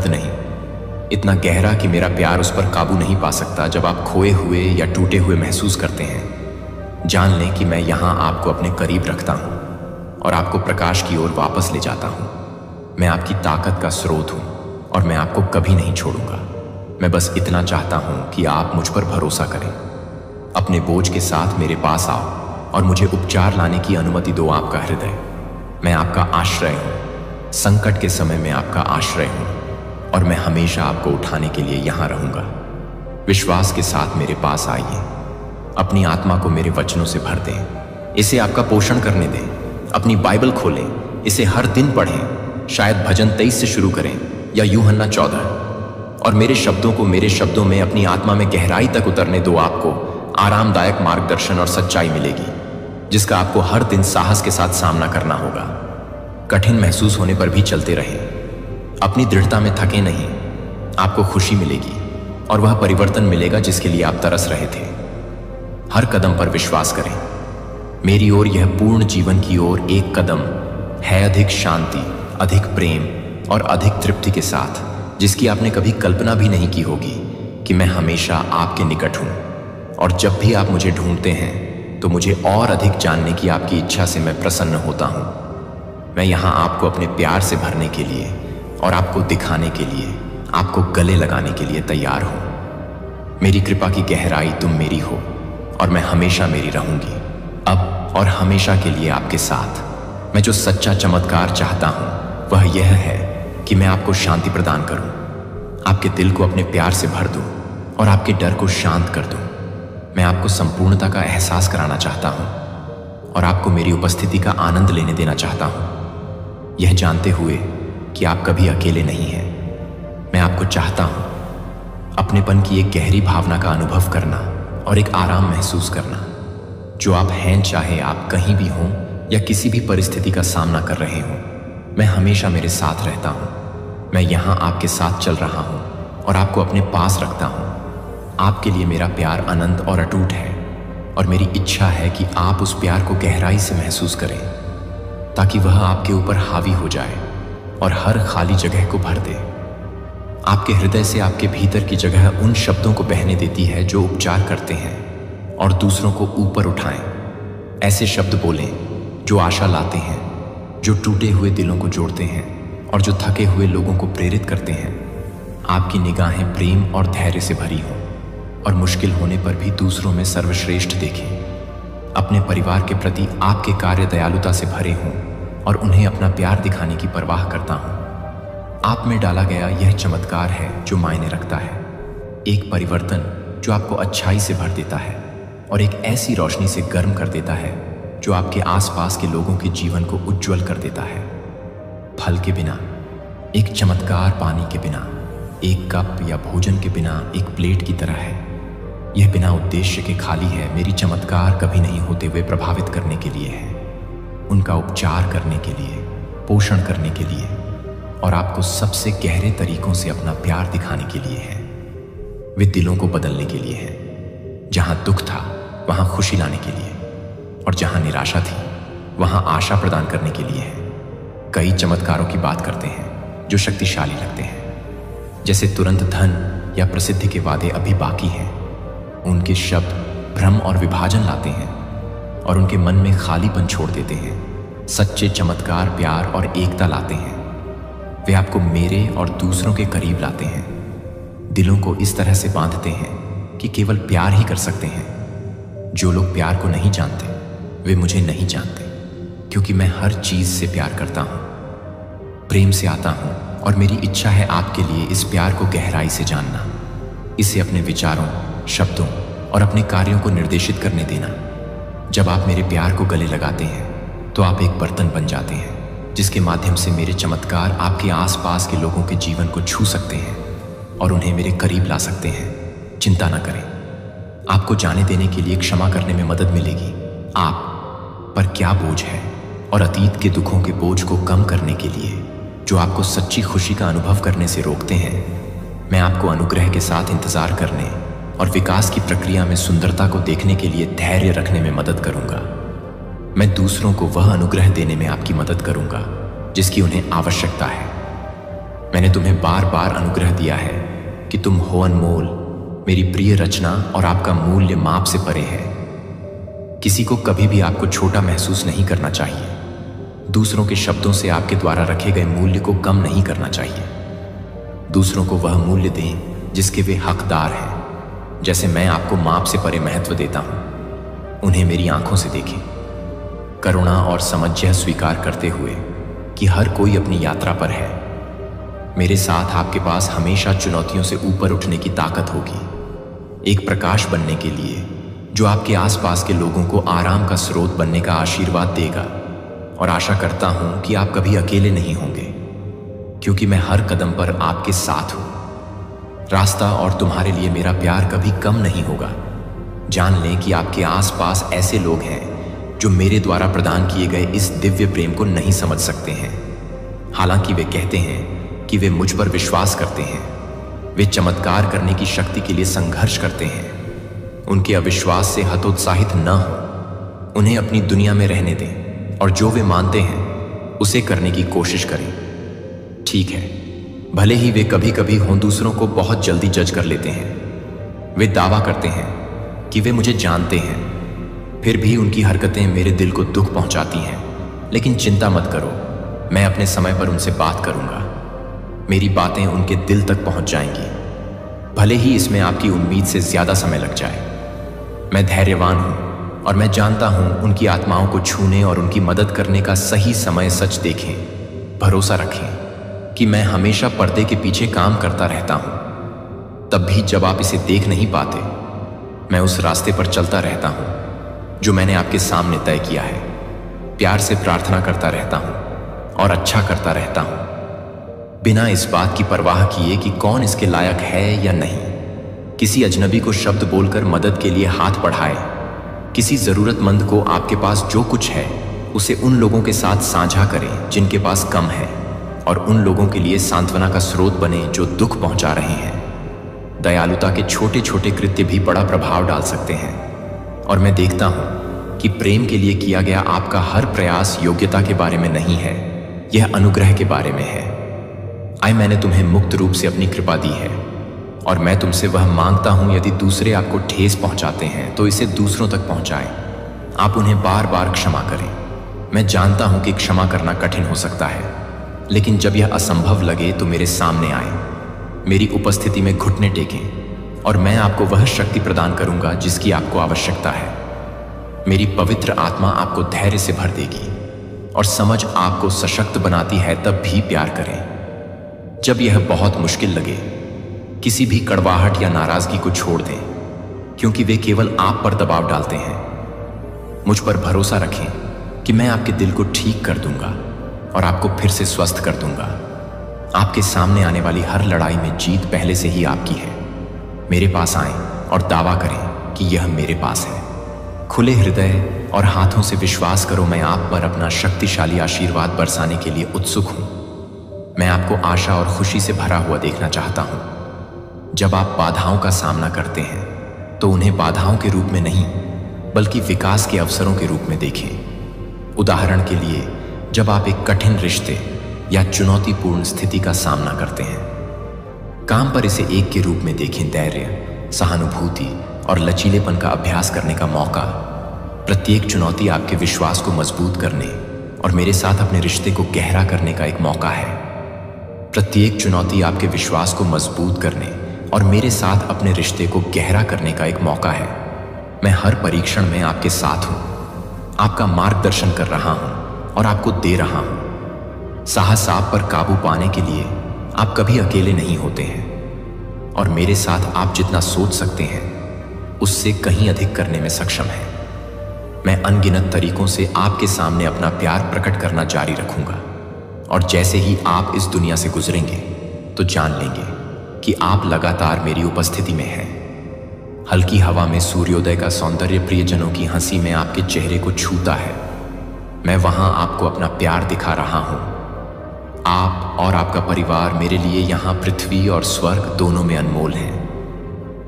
नहीं, इतना गहरा कि मेरा प्यार उस पर काबू नहीं पा सकता। जब आप खोए हुए या टूटे हुए महसूस करते हैं, जान लें कि मैं यहाँ आपको अपने करीब रखता हूँ और आपको प्रकाश की ओर वापस ले जाता हूँ। मैं आपकी ताकत का स्रोत हूँ और मैं आपको कभी नहीं छोड़ूंगा। मैं बस इतना चाहता हूँ कि आप मुझ पर भरोसा करें। अपने बोझ के साथ मेरे पास आओ और मुझे उपचार लाने की अनुमति दो। आपका हृदय, मैं आपका आश्रय हूँ। संकट के समय में आपका आश्रय हूँ और मैं हमेशा आपको उठाने के लिए यहाँ रहूंगा। विश्वास के साथ मेरे पास आइए, अपनी आत्मा को मेरे वचनों से भर दें, इसे आपका पोषण करने दें। अपनी बाइबल खोलें, इसे हर दिन पढ़ें। शायद भजन 23 से शुरू करें या यूहन्ना 14 और मेरे शब्दों में अपनी आत्मा में गहराई तक उतरने दो। आपको आरामदायक मार्गदर्शन और सच्चाई मिलेगी जिसका आपको हर दिन साहस के साथ सामना करना होगा। कठिन महसूस होने पर भी चलते रहें, अपनी दृढ़ता में थके नहीं। आपको खुशी मिलेगी और वह परिवर्तन मिलेगा जिसके लिए आप तरस रहे थे। हर कदम पर विश्वास करें, मेरी ओर यह पूर्ण जीवन की ओर एक कदम है, अधिक शांति, अधिक प्रेम और अधिक तृप्ति के साथ, जिसकी आपने कभी कल्पना भी नहीं की होगी कि मैं हमेशा आपके निकट हूं। और जब भी आप मुझे ढूंढते हैं तो मुझे और अधिक जानने की आपकी इच्छा से मैं प्रसन्न होता हूं। मैं यहाँ आपको अपने प्यार से भरने के लिए और आपको दिखाने के लिए, आपको गले लगाने के लिए तैयार हूं। मेरी कृपा की गहराई तुम मेरी हो और मैं हमेशा मेरी रहूंगी, अब और हमेशा के लिए आपके साथ। मैं जो सच्चा चमत्कार चाहता हूं वह यह है कि मैं आपको शांति प्रदान करूं, आपके दिल को अपने प्यार से भर दूं और आपके डर को शांत कर दूं। मैं आपको संपूर्णता का एहसास कराना चाहता हूं और आपको मेरी उपस्थिति का आनंद लेने देना चाहता हूं, यह जानते हुए कि आप कभी अकेले नहीं हैं। मैं आपको चाहता हूं अपनेपन की एक गहरी भावना का अनुभव करना और एक आराम महसूस करना जो आप हैं, चाहे आप कहीं भी हों या किसी भी परिस्थिति का सामना कर रहे हों। मैं हमेशा मेरे साथ रहता हूं। मैं यहाँ आपके साथ चल रहा हूं और आपको अपने पास रखता हूं। आपके लिए मेरा प्यार अनंत और अटूट है और मेरी इच्छा है कि आप उस प्यार को गहराई से महसूस करें ताकि वह आपके ऊपर हावी हो जाए और हर खाली जगह को भर दे। आपके हृदय से आपके भीतर की जगह उन शब्दों को बहने देती है जो उपचार करते हैं और दूसरों को ऊपर उठाएं। ऐसे शब्द बोलें जो आशा लाते हैं, जो टूटे हुए दिलों को जोड़ते हैं और जो थके हुए लोगों को प्रेरित करते हैं। आपकी निगाहें प्रेम और धैर्य से भरी हों और मुश्किल होने पर भी दूसरों में सर्वश्रेष्ठ देखें। अपने परिवार के प्रति आपके कार्य दयालुता से भरे हों और उन्हें अपना प्यार दिखाने की परवाह करता हूं। आप में डाला गया यह चमत्कार है जो मायने रखता है, एक परिवर्तन जो आपको अच्छाई से भर देता है और एक ऐसी रोशनी से गर्म कर देता है जो आपके आसपास के लोगों के जीवन को उज्जवल कर देता है। फल के बिना, एक चमत्कार पानी के बिना, एक कप या भोजन के बिना एक प्लेट की तरह है। यह बिना उद्देश्य के खाली है। मेरी चमत्कार कभी नहीं होते हुए प्रभावित करने के लिए है, उनका उपचार करने के लिए, पोषण करने के लिए और आपको सबसे गहरे तरीकों से अपना प्यार दिखाने के लिए है। वे दिलों को बदलने के लिए है। जहां दुख था वहां खुशी लाने के लिए और जहां निराशा थी वहां आशा प्रदान करने के लिए है। कई चमत्कारों की बात करते हैं जो शक्तिशाली लगते हैं, जैसे तुरंत धन या प्रसिद्धि के वादे अभी बाकी हैं। उनके शब्द भ्रम और विभाजन लाते हैं और उनके मन में खालीपन छोड़ देते हैं। सच्चे चमत्कार प्यार और एकता लाते हैं। वे आपको मेरे और दूसरों के करीब लाते हैं, दिलों को इस तरह से बांधते हैं कि केवल प्यार ही कर सकते हैं। जो लोग प्यार को नहीं जानते वे मुझे नहीं जानते, क्योंकि मैं हर चीज से प्यार करता हूं, प्रेम से आता हूं और मेरी इच्छा है आपके लिए इस प्यार को गहराई से जानना, इसे अपने विचारों, शब्दों और अपने कार्यों को निर्देशित करने देना। जब आप मेरे प्यार को गले लगाते हैं तो आप एक बर्तन बन जाते हैं जिसके माध्यम से मेरे चमत्कार आपके आसपास के लोगों के जीवन को छू सकते हैं और उन्हें मेरे करीब ला सकते हैं। चिंता न करें, आपको जाने देने के लिए क्षमा करने में मदद मिलेगी। आप पर क्या बोझ है और अतीत के दुखों के बोझ को कम करने के लिए जो आपको सच्ची खुशी का अनुभव करने से रोकते हैं, मैं आपको अनुग्रह के साथ इंतजार करने और विकास की प्रक्रिया में सुंदरता को देखने के लिए धैर्य रखने में मदद करूंगा। मैं दूसरों को वह अनुग्रह देने में आपकी मदद करूंगा जिसकी उन्हें आवश्यकता है। मैंने तुम्हें बार बार अनुग्रह दिया है कि तुम हो अनमोल, मेरी प्रिय रचना और आपका मूल्य माप से परे है। किसी को कभी भी आपको छोटा महसूस नहीं करना चाहिए। दूसरों के शब्दों से आपके द्वारा रखे गए मूल्य को कम नहीं करना चाहिए। दूसरों को वह मूल्य दें जिसके वे हकदार हैं, जैसे मैं आपको माप से परे महत्व देता हूं। उन्हें मेरी आंखों से देखें, करुणा और समझ यह स्वीकार करते हुए कि हर कोई अपनी यात्रा पर है। मेरे साथ आपके पास हमेशा चुनौतियों से ऊपर उठने की ताकत होगी, एक प्रकाश बनने के लिए जो आपके आसपास के लोगों को आराम का स्रोत बनने का आशीर्वाद देगा। और आशा करता हूं कि आप कभी अकेले नहीं होंगे, क्योंकि मैं हर कदम पर आपके साथ हूं। रास्ता और तुम्हारे लिए मेरा प्यार कभी कम नहीं होगा। जान लें कि आपके आसपास ऐसे लोग हैं जो मेरे द्वारा प्रदान किए गए इस दिव्य प्रेम को नहीं समझ सकते हैं। हालांकि वे कहते हैं कि वे मुझ पर विश्वास करते हैं, वे चमत्कार करने की शक्ति के लिए संघर्ष करते हैं। उनके अविश्वास से हतोत्साहित न हो, उन्हें अपनी दुनिया में रहने दें और जो वे मानते हैं उसे करने की कोशिश करें। ठीक है, भले ही वे कभी कभी हों दूसरों को बहुत जल्दी जज कर लेते हैं। वे दावा करते हैं कि वे मुझे जानते हैं, फिर भी उनकी हरकतें मेरे दिल को दुख पहुंचाती हैं। लेकिन चिंता मत करो, मैं अपने समय पर उनसे बात करूंगा। मेरी बातें उनके दिल तक पहुंच जाएंगी, भले ही इसमें आपकी उम्मीद से ज्यादा समय लग जाए। मैं धैर्यवान हूं और मैं जानता हूं उनकी आत्माओं को छूने और उनकी मदद करने का सही समय सच देखें। भरोसा रखें कि मैं हमेशा पर्दे के पीछे काम करता रहता हूं। तब भी जब आप इसे देख नहीं पाते, मैं उस रास्ते पर चलता रहता हूं जो मैंने आपके सामने तय किया है। प्यार से प्रार्थना करता रहता हूं और अच्छा करता रहता हूं, बिना इस बात की परवाह किए कि कौन इसके लायक है या नहीं। किसी अजनबी को शब्द बोलकर मदद के लिए हाथ बढ़ाए, किसी जरूरतमंद को आपके पास जो कुछ है उसे उन लोगों के साथ साझा करें जिनके पास कम है, और उन लोगों के लिए सांत्वना का स्रोत बने जो दुख पहुंचा रहे हैं। दयालुता के छोटे छोटे कृत्य भी बड़ा प्रभाव डाल सकते हैं, और मैं देखता हूं कि प्रेम के लिए किया गया आपका हर प्रयास योग्यता के बारे में नहीं है, यह अनुग्रह के बारे में है। मैंने तुम्हें मुक्त रूप से अपनी कृपा दी है, और मैं तुमसे वह मांगता हूं, यदि दूसरे आपको ठेस पहुंचाते हैं तो इसे दूसरों तक पहुंचाएं। आप उन्हें बार बार क्षमा करें। मैं जानता हूं कि क्षमा करना कठिन हो सकता है, लेकिन जब यह असंभव लगे तो मेरे सामने आए, मेरी उपस्थिति में घुटने टेकें, और मैं आपको वह शक्ति प्रदान करूंगा जिसकी आपको आवश्यकता है। मेरी पवित्र आत्मा आपको धैर्य से भर देगी, और समझ आपको सशक्त बनाती है। तब भी प्यार करें जब यह बहुत मुश्किल लगे। किसी भी कड़वाहट या नाराजगी को छोड़ दें क्योंकि वे केवल आप पर दबाव डालते हैं। मुझ पर भरोसा रखें कि मैं आपके दिल को ठीक कर दूंगा और आपको फिर से स्वस्थ कर दूंगा। आपके सामने आने वाली हर लड़ाई में जीत पहले से ही आपकी है। मेरे पास आएं और दावा करें कि यह मेरे पास है। खुले हृदय और हाथों से विश्वास करो, मैं आप पर अपना शक्तिशाली आशीर्वाद बरसाने के लिए उत्सुक हूं। मैं आपको आशा और खुशी से भरा हुआ देखना चाहता हूं। जब आप बाधाओं का सामना करते हैं तो उन्हें बाधाओं के रूप में नहीं बल्कि विकास के अवसरों के रूप में देखें। उदाहरण के लिए, जब आप एक कठिन रिश्ते या चुनौतीपूर्ण स्थिति का सामना करते हैं, काम पर इसे एक के रूप में देखें। धैर्य, सहानुभूति और लचीलेपन का अभ्यास करने का मौका। प्रत्येक चुनौती आपके विश्वास को मजबूत करने और मेरे साथ अपने रिश्ते को गहरा करने का एक मौका है। प्रत्येक चुनौती आपके विश्वास को मजबूत करने और मेरे साथ अपने रिश्ते को गहरा करने का एक मौका है। मैं हर परीक्षण में आपके साथ हूं, आपका मार्गदर्शन कर रहा हूं और आपको दे रहा हूं। साहस आप पर काबू पाने के लिए आप कभी अकेले नहीं होते हैं और मेरे साथ आप जितना सोच सकते हैं उससे कहीं अधिक करने में सक्षम हैं। मैं अनगिनत तरीकों से आपके सामने अपना प्यार प्रकट करना जारी रखूंगा और जैसे ही आप इस दुनिया से गुजरेंगे तो जान लेंगे कि आप लगातार मेरी उपस्थिति में हैं। हल्की हवा में सूर्योदय का सौंदर्य प्रियजनों की हंसी में आपके चेहरे को छूता है। मैं वहां आपको अपना प्यार दिखा रहा हूं। आप और आपका परिवार मेरे लिए यहां पृथ्वी और स्वर्ग दोनों में अनमोल हैं।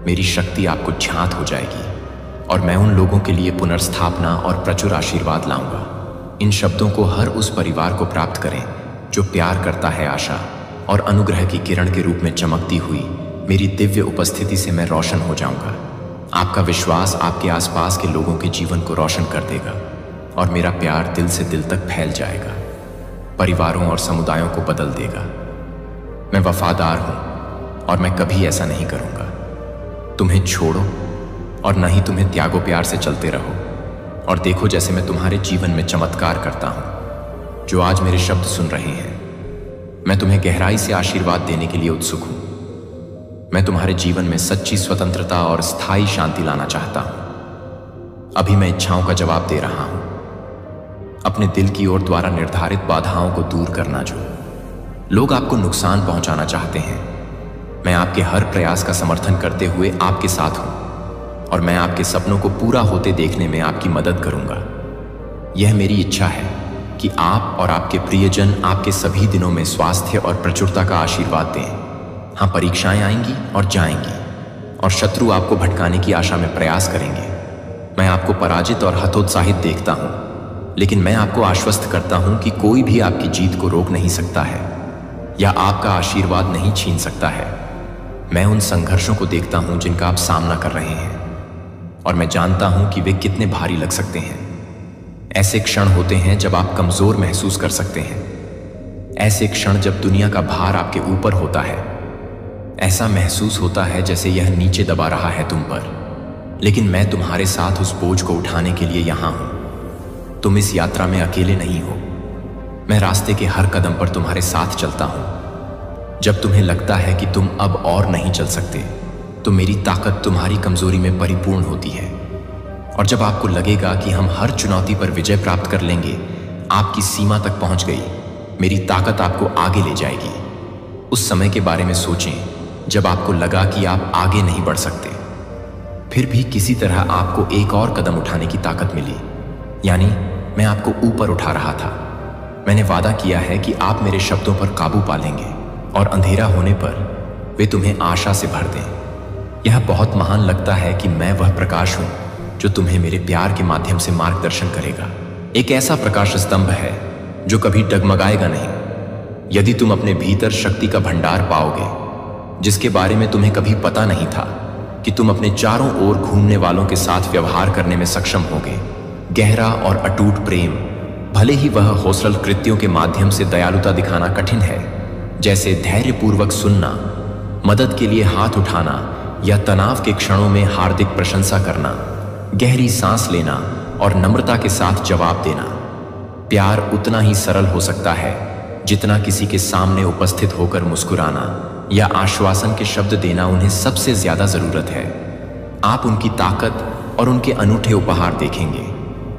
मेरी शक्ति आपको झांत हो जाएगी और मैं उन लोगों के लिए पुनर्स्थापना और प्रचुर आशीर्वाद लाऊंगा। इन शब्दों को हर उस परिवार को प्राप्त करें जो प्यार करता है। आशा और अनुग्रह की किरण के रूप में चमकती हुई मेरी दिव्य उपस्थिति से मैं रोशन हो जाऊंगा। आपका विश्वास आपके आसपास के लोगों के जीवन को रोशन कर देगा और मेरा प्यार दिल से दिल तक फैल जाएगा, परिवारों और समुदायों को बदल देगा। मैं वफादार हूं और मैं कभी ऐसा नहीं करूंगा। तुम्हें छोड़ो और न ही तुम्हें त्यागो, प्यार से चलते रहो और देखो जैसे मैं तुम्हारे जीवन में चमत्कार करता हूं। जो आज मेरे शब्द सुन रहे हैं, मैं तुम्हें गहराई से आशीर्वाद देने के लिए उत्सुक हूं। मैं तुम्हारे जीवन में सच्ची स्वतंत्रता और स्थायी शांति लाना चाहता हूं। अभी मैं इच्छाओं का जवाब दे रहा हूं, अपने दिल की ओर द्वारा निर्धारित बाधाओं को दूर करना। जो लोग आपको नुकसान पहुंचाना चाहते हैं, मैं आपके हर प्रयास का समर्थन करते हुए आपके साथ हूं और मैं आपके सपनों को पूरा होते देखने में आपकी मदद करूंगा। यह मेरी इच्छा है कि आप और आपके प्रियजन आपके सभी दिनों में स्वास्थ्य और प्रचुरता का आशीर्वाद दें। हाँ, परीक्षाएं आएंगी और जाएंगी और शत्रु आपको भटकाने की आशा में प्रयास करेंगे। मैं आपको पराजित और हतोत्साहित देखता हूं, लेकिन मैं आपको आश्वस्त करता हूं कि कोई भी आपकी जीत को रोक नहीं सकता है या आपका आशीर्वाद नहीं छीन सकता है। मैं उन संघर्षों को देखता हूं जिनका आप सामना कर रहे हैं और मैं जानता हूं कि वे कितने भारी लग सकते हैं। ऐसे क्षण होते हैं जब आप कमजोर महसूस कर सकते हैं। ऐसे क्षण जब दुनिया का भार आपके ऊपर होता है। ऐसा महसूस होता है जैसे यह नीचे दबा रहा है तुम पर, लेकिन मैं तुम्हारे साथ उस बोझ को उठाने के लिए यहां हूं। तुम इस यात्रा में अकेले नहीं हो। मैं रास्ते के हर कदम पर तुम्हारे साथ चलता हूं। जब तुम्हें लगता है कि तुम अब और नहीं चल सकते, तो मेरी ताकत तुम्हारी कमजोरी में परिपूर्ण होती है। और जब आपको लगेगा कि हम हर चुनौती पर विजय प्राप्त कर लेंगे, आपकी सीमा तक पहुंच गई, मेरी ताकत आपको आगे ले जाएगी। उस समय के बारे में सोचें जब आपको लगा कि आप आगे नहीं बढ़ सकते, फिर भी किसी तरह आपको एक और कदम उठाने की ताकत मिली। यानी मैं आपको ऊपर उठा रहा था। मैंने वादा किया है कि आप मेरे शब्दों पर काबू पा लेंगे और अंधेरा होने पर वे तुम्हें आशा से भर दें। यह बहुत महान लगता है कि मैं वह प्रकाश हूं जो तुम्हें मेरे प्यार के माध्यम से मार्गदर्शन करेगा। एक ऐसा प्रकाश स्तंभ है जो कभी डगमगाएगा नहीं। यदि तुम अपने भीतर शक्ति का भंडार पाओगे जिसके बारे में तुम्हें कभी पता नहीं था कि तुम अपने चारों ओर घूमने वालों के साथ व्यवहार करने में सक्षम होगे। गहरा और अटूट प्रेम, भले ही वह हौसल कृत्यों के माध्यम से दयालुता दिखाना कठिन है, जैसे धैर्यपूर्वक सुनना, मदद के लिए हाथ उठाना या तनाव के क्षणों में हार्दिक प्रशंसा करना, गहरी सांस लेना और नम्रता के साथ जवाब देना। प्यार उतना ही सरल हो सकता है जितना किसी के सामने उपस्थित होकर मुस्कुराना या आश्वासन के शब्द देना उन्हें सबसे ज्यादा जरूरत है। आप उनकी ताकत और उनके अनूठे उपहार देखेंगे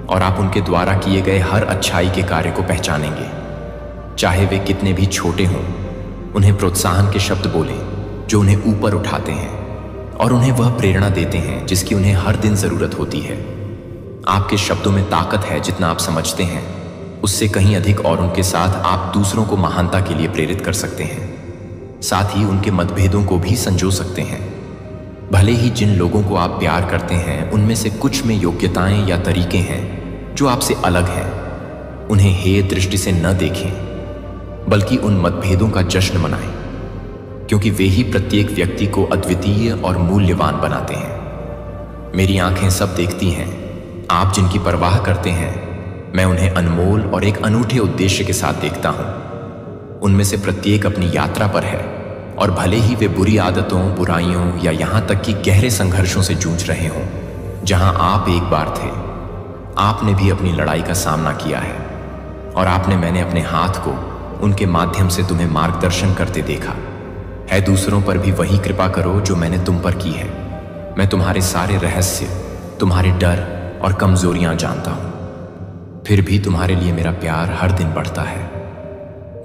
और आप उनके द्वारा किए गए हर अच्छाई के कार्य को पहचानेंगे। चाहे वे कितने भी छोटे हों, उन्हें प्रोत्साहन के शब्द बोलें जो उन्हें ऊपर उठाते हैं और उन्हें वह प्रेरणा देते हैं जिसकी उन्हें हर दिन जरूरत होती है। आपके शब्दों में ताकत है, जितना आप समझते हैं उससे कहीं अधिक, और उनके साथ आप दूसरों को महानता के लिए प्रेरित कर सकते हैं। साथ ही उनके मतभेदों को भी संजो सकते हैं। भले ही जिन लोगों को आप प्यार करते हैं उनमें से कुछ में योग्यताएं या तरीके हैं जो आपसे अलग हैं, उन्हें हेय दृष्टि से न देखें, बल्कि उन मतभेदों का जश्न मनाएं, क्योंकि वे ही प्रत्येक व्यक्ति को अद्वितीय और मूल्यवान बनाते हैं। मेरी आंखें सब देखती हैं। आप जिनकी परवाह करते हैं, मैं उन्हें अनमोल और एक अनूठे उद्देश्य के साथ देखता हूं। उनमें से प्रत्येक अपनी यात्रा पर है, और भले ही वे बुरी आदतों, बुराइयों या यहां तक कि गहरे संघर्षों से जूझ रहे हों, जहां आप एक बार थे, आपने भी अपनी लड़ाई का सामना किया है, और मैंने अपने हाथ को उनके माध्यम से तुम्हें मार्गदर्शन करते देखा है। दूसरों पर भी वही कृपा करो जो मैंने तुम पर की है। मैं तुम्हारे सारे रहस्य, तुम्हारे डर और कमजोरियां जानता हूं, फिर भी तुम्हारे लिए मेरा प्यार हर दिन बढ़ता है।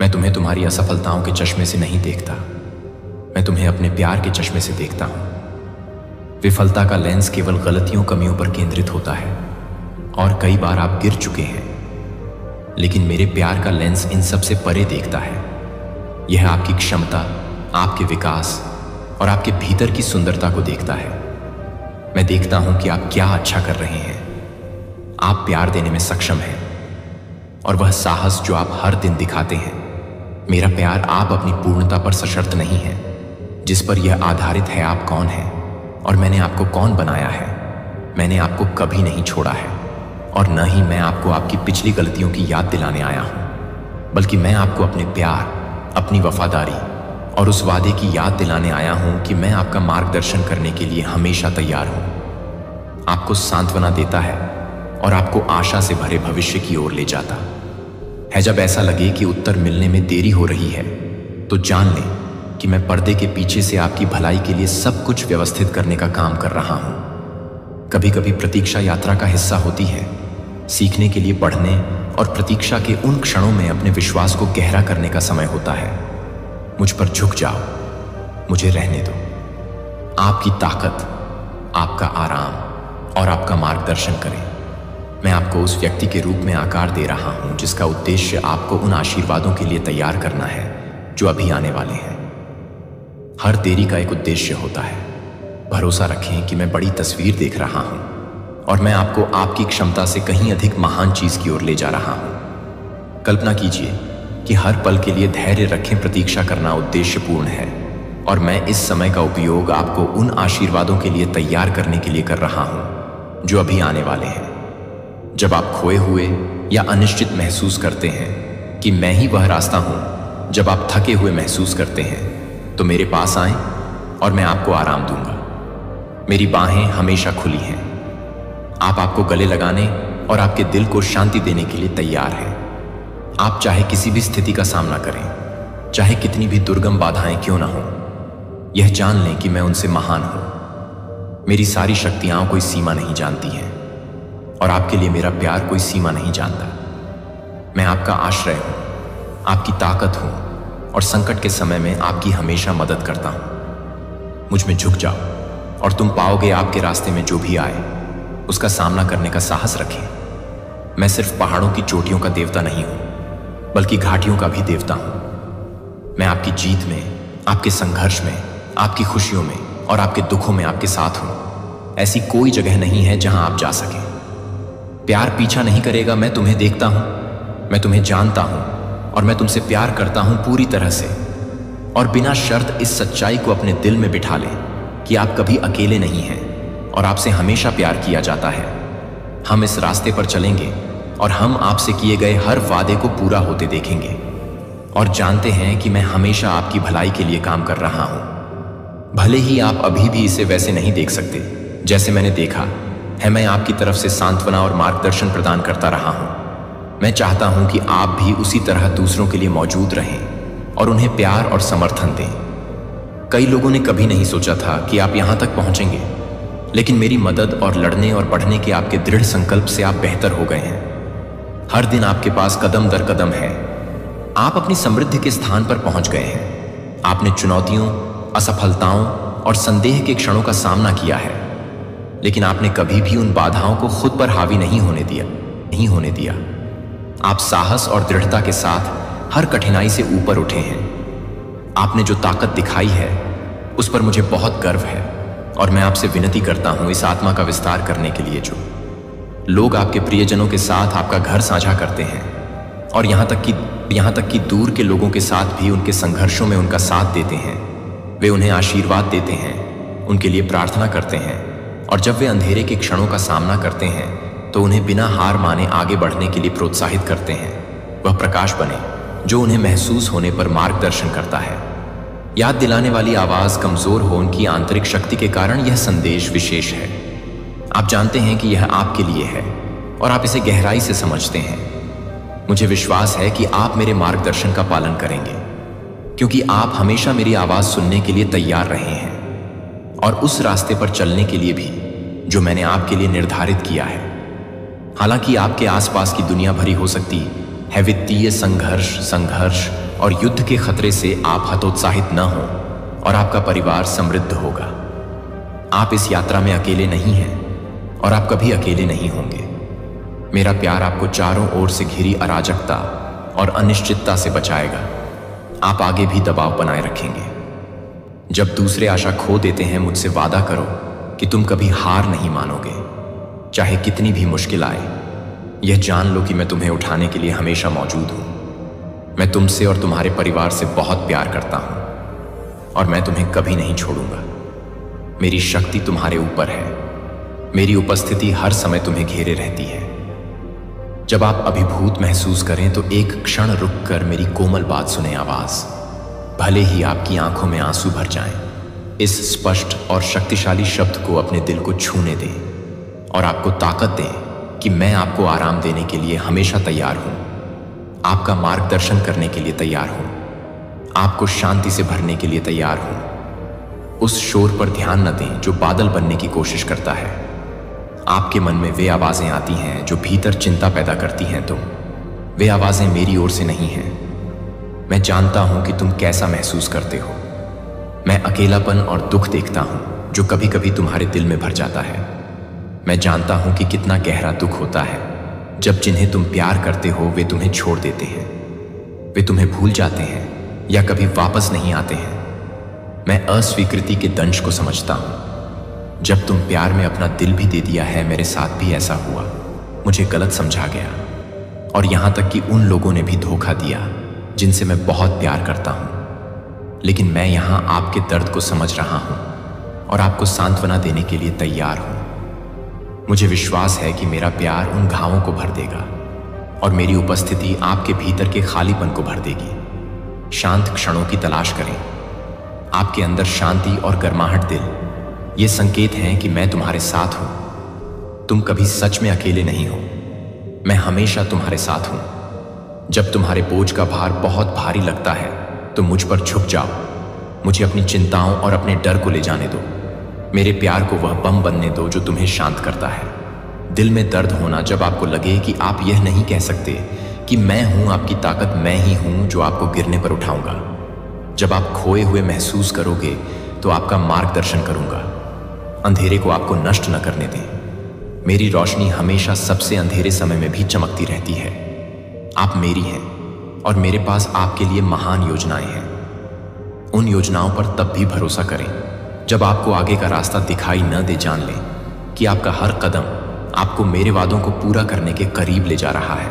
मैं तुम्हें तुम्हारी असफलताओं के चश्मे से नहीं देखता, मैं तुम्हें अपने प्यार के चश्मे से देखता हूं। विफलता का लेंस केवल गलतियों, कमियों पर केंद्रित होता है, और कई बार आप गिर चुके हैं, लेकिन मेरे प्यार का लेंस इन सब से परे देखता है। यह आपकी क्षमता, आपके विकास और आपके भीतर की सुंदरता को देखता है। मैं देखता हूं कि आप क्या अच्छा कर रहे हैं। आप प्यार देने में सक्षम हैं, और वह साहस जो आप हर दिन दिखाते हैं। मेरा प्यार आप अपनी पूर्णता पर सशर्त नहीं है, जिस पर यह आधारित है आप कौन हैं और मैंने आपको कौन बनाया है। मैंने आपको कभी नहीं छोड़ा है, और न ही मैं आपको आपकी पिछली गलतियों की याद दिलाने आया हूं, बल्कि मैं आपको अपने प्यार, अपनी वफादारी और उस वादे की याद दिलाने आया हूं कि मैं आपका मार्गदर्शन करने के लिए हमेशा तैयार हूं। आपको सांत्वना देता है और आपको आशा से भरे भविष्य की ओर ले जाता है। जब ऐसा लगे कि उत्तर मिलने में देरी हो रही है, तो जान लें कि मैं पर्दे के पीछे से आपकी भलाई के लिए सब कुछ व्यवस्थित करने का काम कर रहा हूं। कभी कभी प्रतीक्षा यात्रा का हिस्सा होती है। सीखने के लिए पढ़ने और प्रतीक्षा के उन क्षणों में अपने विश्वास को गहरा करने का समय होता है। मुझ पर झुक जाओ, मुझे रहने दो। आपकी ताकत, आपका आराम और आपका मार्गदर्शन करें। मैं आपको उस व्यक्ति के रूप में आकार दे रहा हूं जिसका उद्देश्य आपको उन आशीर्वादों के लिए तैयार करना है जो अभी आने वाले हैं। हर देरी का एक उद्देश्य होता है। भरोसा रखें कि मैं बड़ी तस्वीर देख रहा हूं, और मैं आपको आपकी क्षमता से कहीं अधिक महान चीज की ओर ले जा रहा हूं। कल्पना कीजिए कि हर पल के लिए धैर्य रखें। प्रतीक्षा करना उद्देश्यपूर्ण है, और मैं इस समय का उपयोग आपको उन आशीर्वादों के लिए तैयार करने के लिए कर रहा हूं जो अभी आने वाले हैं। जब आप खोए हुए या अनिश्चित महसूस करते हैं कि मैं ही वह रास्ता हूं, जब आप थके हुए महसूस करते हैं, तो मेरे पास आएं और मैं आपको आराम दूंगा। मेरी बाहें हमेशा खुली हैं। आपको गले लगाने और आपके दिल को शांति देने के लिए तैयार हैं। आप चाहे किसी भी स्थिति का सामना करें, चाहे कितनी भी दुर्गम बाधाएं क्यों ना हो, यह जान लें कि मैं उनसे महान हूं। मेरी सारी शक्तियां कोई सीमा नहीं जानती हैं, और आपके लिए मेरा प्यार कोई सीमा नहीं जानता। मैं आपका आश्रय हूं, आपकी ताकत हूं, और संकट के समय में आपकी हमेशा मदद करता हूं। मुझ में झुक जाओ, और तुम पाओगे आपके रास्ते में जो भी आए उसका सामना करने का साहस रखें। मैं सिर्फ पहाड़ों की चोटियों का देवता नहीं हूं, बल्कि घाटियों का भी देवता हूं। मैं आपकी जीत में, आपके संघर्ष में, आपकी खुशियों में और आपके दुखों में आपके साथ हूं। ऐसी कोई जगह नहीं है जहां आप जा सकें। प्यार पीछा नहीं करेगा। मैं तुम्हें देखता हूं, मैं तुम्हें जानता हूं, और मैं तुमसे प्यार करता हूं पूरी तरह से। और बिना शर्त इस सच्चाई को अपने दिल में बिठा लें कि आप कभी अकेले नहीं हैं, और आपसे हमेशा प्यार किया जाता है। हम इस रास्ते पर चलेंगे, और हम आपसे किए गए हर वादे को पूरा होते देखेंगे, और जानते हैं कि मैं हमेशा आपकी भलाई के लिए काम कर रहा हूं। भले ही आप अभी भी इसे वैसे नहीं देख सकते जैसे मैंने देखा है, मैं आपकी तरफ से सांत्वना और मार्गदर्शन प्रदान करता रहा हूं। मैं चाहता हूं कि आप भी उसी तरह दूसरों के लिए मौजूद रहें और उन्हें प्यार और समर्थन दें। कई लोगों ने कभी नहीं सोचा था कि आप यहां तक पहुंचेंगे, लेकिन मेरी मदद और लड़ने और बढ़ने के आपके दृढ़ संकल्प से आप बेहतर हो गए हैं। हर दिन आपके पास कदम दर कदम है। आप अपनी समृद्धि के स्थान पर पहुंच गए हैं। आपने चुनौतियों, असफलताओं और संदेह के क्षणों का सामना किया है, लेकिन आपने कभी भी उन बाधाओं को खुद पर हावी नहीं होने दिया। आप साहस और दृढ़ता के साथ हर कठिनाई से ऊपर उठे हैं। आपने जो ताकत दिखाई है उस पर मुझे बहुत गर्व है, और मैं आपसे विनती करता हूं इस आत्मा का विस्तार करने के लिए। जो लोग आपके प्रियजनों के साथ आपका घर साझा करते हैं, और यहाँ तक कि दूर के लोगों के साथ भी उनके संघर्षों में उनका साथ देते हैं, वे उन्हें आशीर्वाद देते हैं, उनके लिए प्रार्थना करते हैं, और जब वे अंधेरे के क्षणों का सामना करते हैं तो उन्हें बिना हार माने आगे बढ़ने के लिए प्रोत्साहित करते हैं। वह प्रकाश बने जो उन्हें महसूस होने पर मार्गदर्शन करता है। याद दिलाने वाली आवाज कमजोर हो उनकी आंतरिक शक्ति के कारण यह संदेश विशेष है। आप जानते हैं कि यह आपके लिए है और आप इसे गहराई से समझते हैं। मुझे विश्वास है कि आप मेरे मार्गदर्शन का पालन करेंगे, क्योंकि आप हमेशा मेरी आवाज सुनने के लिए तैयार रहे हैं, और उस रास्ते पर चलने के लिए भी जो मैंने आपके लिए निर्धारित किया है। हालांकि आपके आसपास की दुनिया भरी हो सकती है वित्तीय संघर्ष और युद्ध के खतरे से आप हतोत्साहित न हो, और आपका परिवार समृद्ध होगा। आप इस यात्रा में अकेले नहीं हैं, और आप कभी अकेले नहीं होंगे। मेरा प्यार आपको चारों ओर से घिरी अराजकता और अनिश्चितता से बचाएगा। आप आगे भी दबाव बनाए रखेंगे। जब दूसरे आशा खो देते हैं, मुझसे वादा करो कि तुम कभी हार नहीं मानोगे, चाहे कितनी भी मुश्किल आए। यह जान लो कि मैं तुम्हें उठाने के लिए हमेशा मौजूद हूं। मैं तुमसे और तुम्हारे परिवार से बहुत प्यार करता हूं, और मैं तुम्हें कभी नहीं छोड़ूंगा। मेरी शक्ति तुम्हारे ऊपर है। मेरी उपस्थिति हर समय तुम्हें घेरे रहती है। जब आप अभिभूत महसूस करें तो एक क्षण रुककर मेरी कोमल बात सुने आवाज, भले ही आपकी आंखों में आंसू भर जाएं। इस स्पष्ट और शक्तिशाली शब्द को अपने दिल को छूने दें और आपको ताकत दें कि मैं आपको आराम देने के लिए हमेशा तैयार हूं, आपका मार्गदर्शन करने के लिए तैयार हूं, आपको शांति से भरने के लिए तैयार हूं। उस शोर पर ध्यान न दें जो बादल बनने की कोशिश करता है। आपके मन में वे आवाजें आती हैं जो भीतर चिंता पैदा करती हैं। वे आवाजें मेरी ओर से नहीं हैं। मैं जानता हूं कि तुम कैसा महसूस करते हो। मैं अकेलापन और दुख देखता हूं जो कभी कभी तुम्हारे दिल में भर जाता है। मैं जानता हूं कि कितना गहरा दुख होता है जब जिन्हें तुम प्यार करते हो वे तुम्हें छोड़ देते हैं, वे तुम्हें भूल जाते हैं या कभी वापस नहीं आते हैं। मैं अस्वीकृति के दंश को समझता हूं। जब तुम प्यार में अपना दिल भी दे दिया है, मेरे साथ भी ऐसा हुआ। मुझे गलत समझा गया, और यहां तक कि उन लोगों ने भी धोखा दिया जिनसे मैं बहुत प्यार करता हूं। लेकिन मैं यहां आपके दर्द को समझ रहा हूं और आपको सांत्वना देने के लिए तैयार हूं। मुझे विश्वास है कि मेरा प्यार उन घावों को भर देगा, और मेरी उपस्थिति आपके भीतर के खालीपन को भर देगी। शांत क्षणों की तलाश करें। आपके अंदर शांति और गर्माहट दिल, ये संकेत हैं कि मैं तुम्हारे साथ हूं। तुम कभी सच में अकेले नहीं हो। मैं हमेशा तुम्हारे साथ हूं। जब तुम्हारे बोझ का भार बहुत भारी लगता है तो मुझ पर झुक जाओ। मुझे अपनी चिंताओं और अपने डर को ले जाने दो। मेरे प्यार को वह बम बनने दो जो तुम्हें शांत करता है। दिल में दर्द होना जब आपको लगे कि आप यह नहीं कह सकते कि मैं हूं आपकी ताकत, मैं ही हूं जो आपको गिरने पर उठाऊंगा। जब आप खोए हुए महसूस करोगे तो आपका मार्गदर्शन करूंगा। अंधेरे को आपको नष्ट न करने दें। मेरी रोशनी हमेशा सबसे अंधेरे समय में भी चमकती रहती है। आप मेरी हैं, और मेरे पास आपके लिए महान योजनाएं हैं। उन योजनाओं पर तब भी भरोसा करें जब आपको आगे का रास्ता दिखाई न दे। जान लें कि आपका हर कदम आपको मेरे वादों को पूरा करने के करीब ले जा रहा है।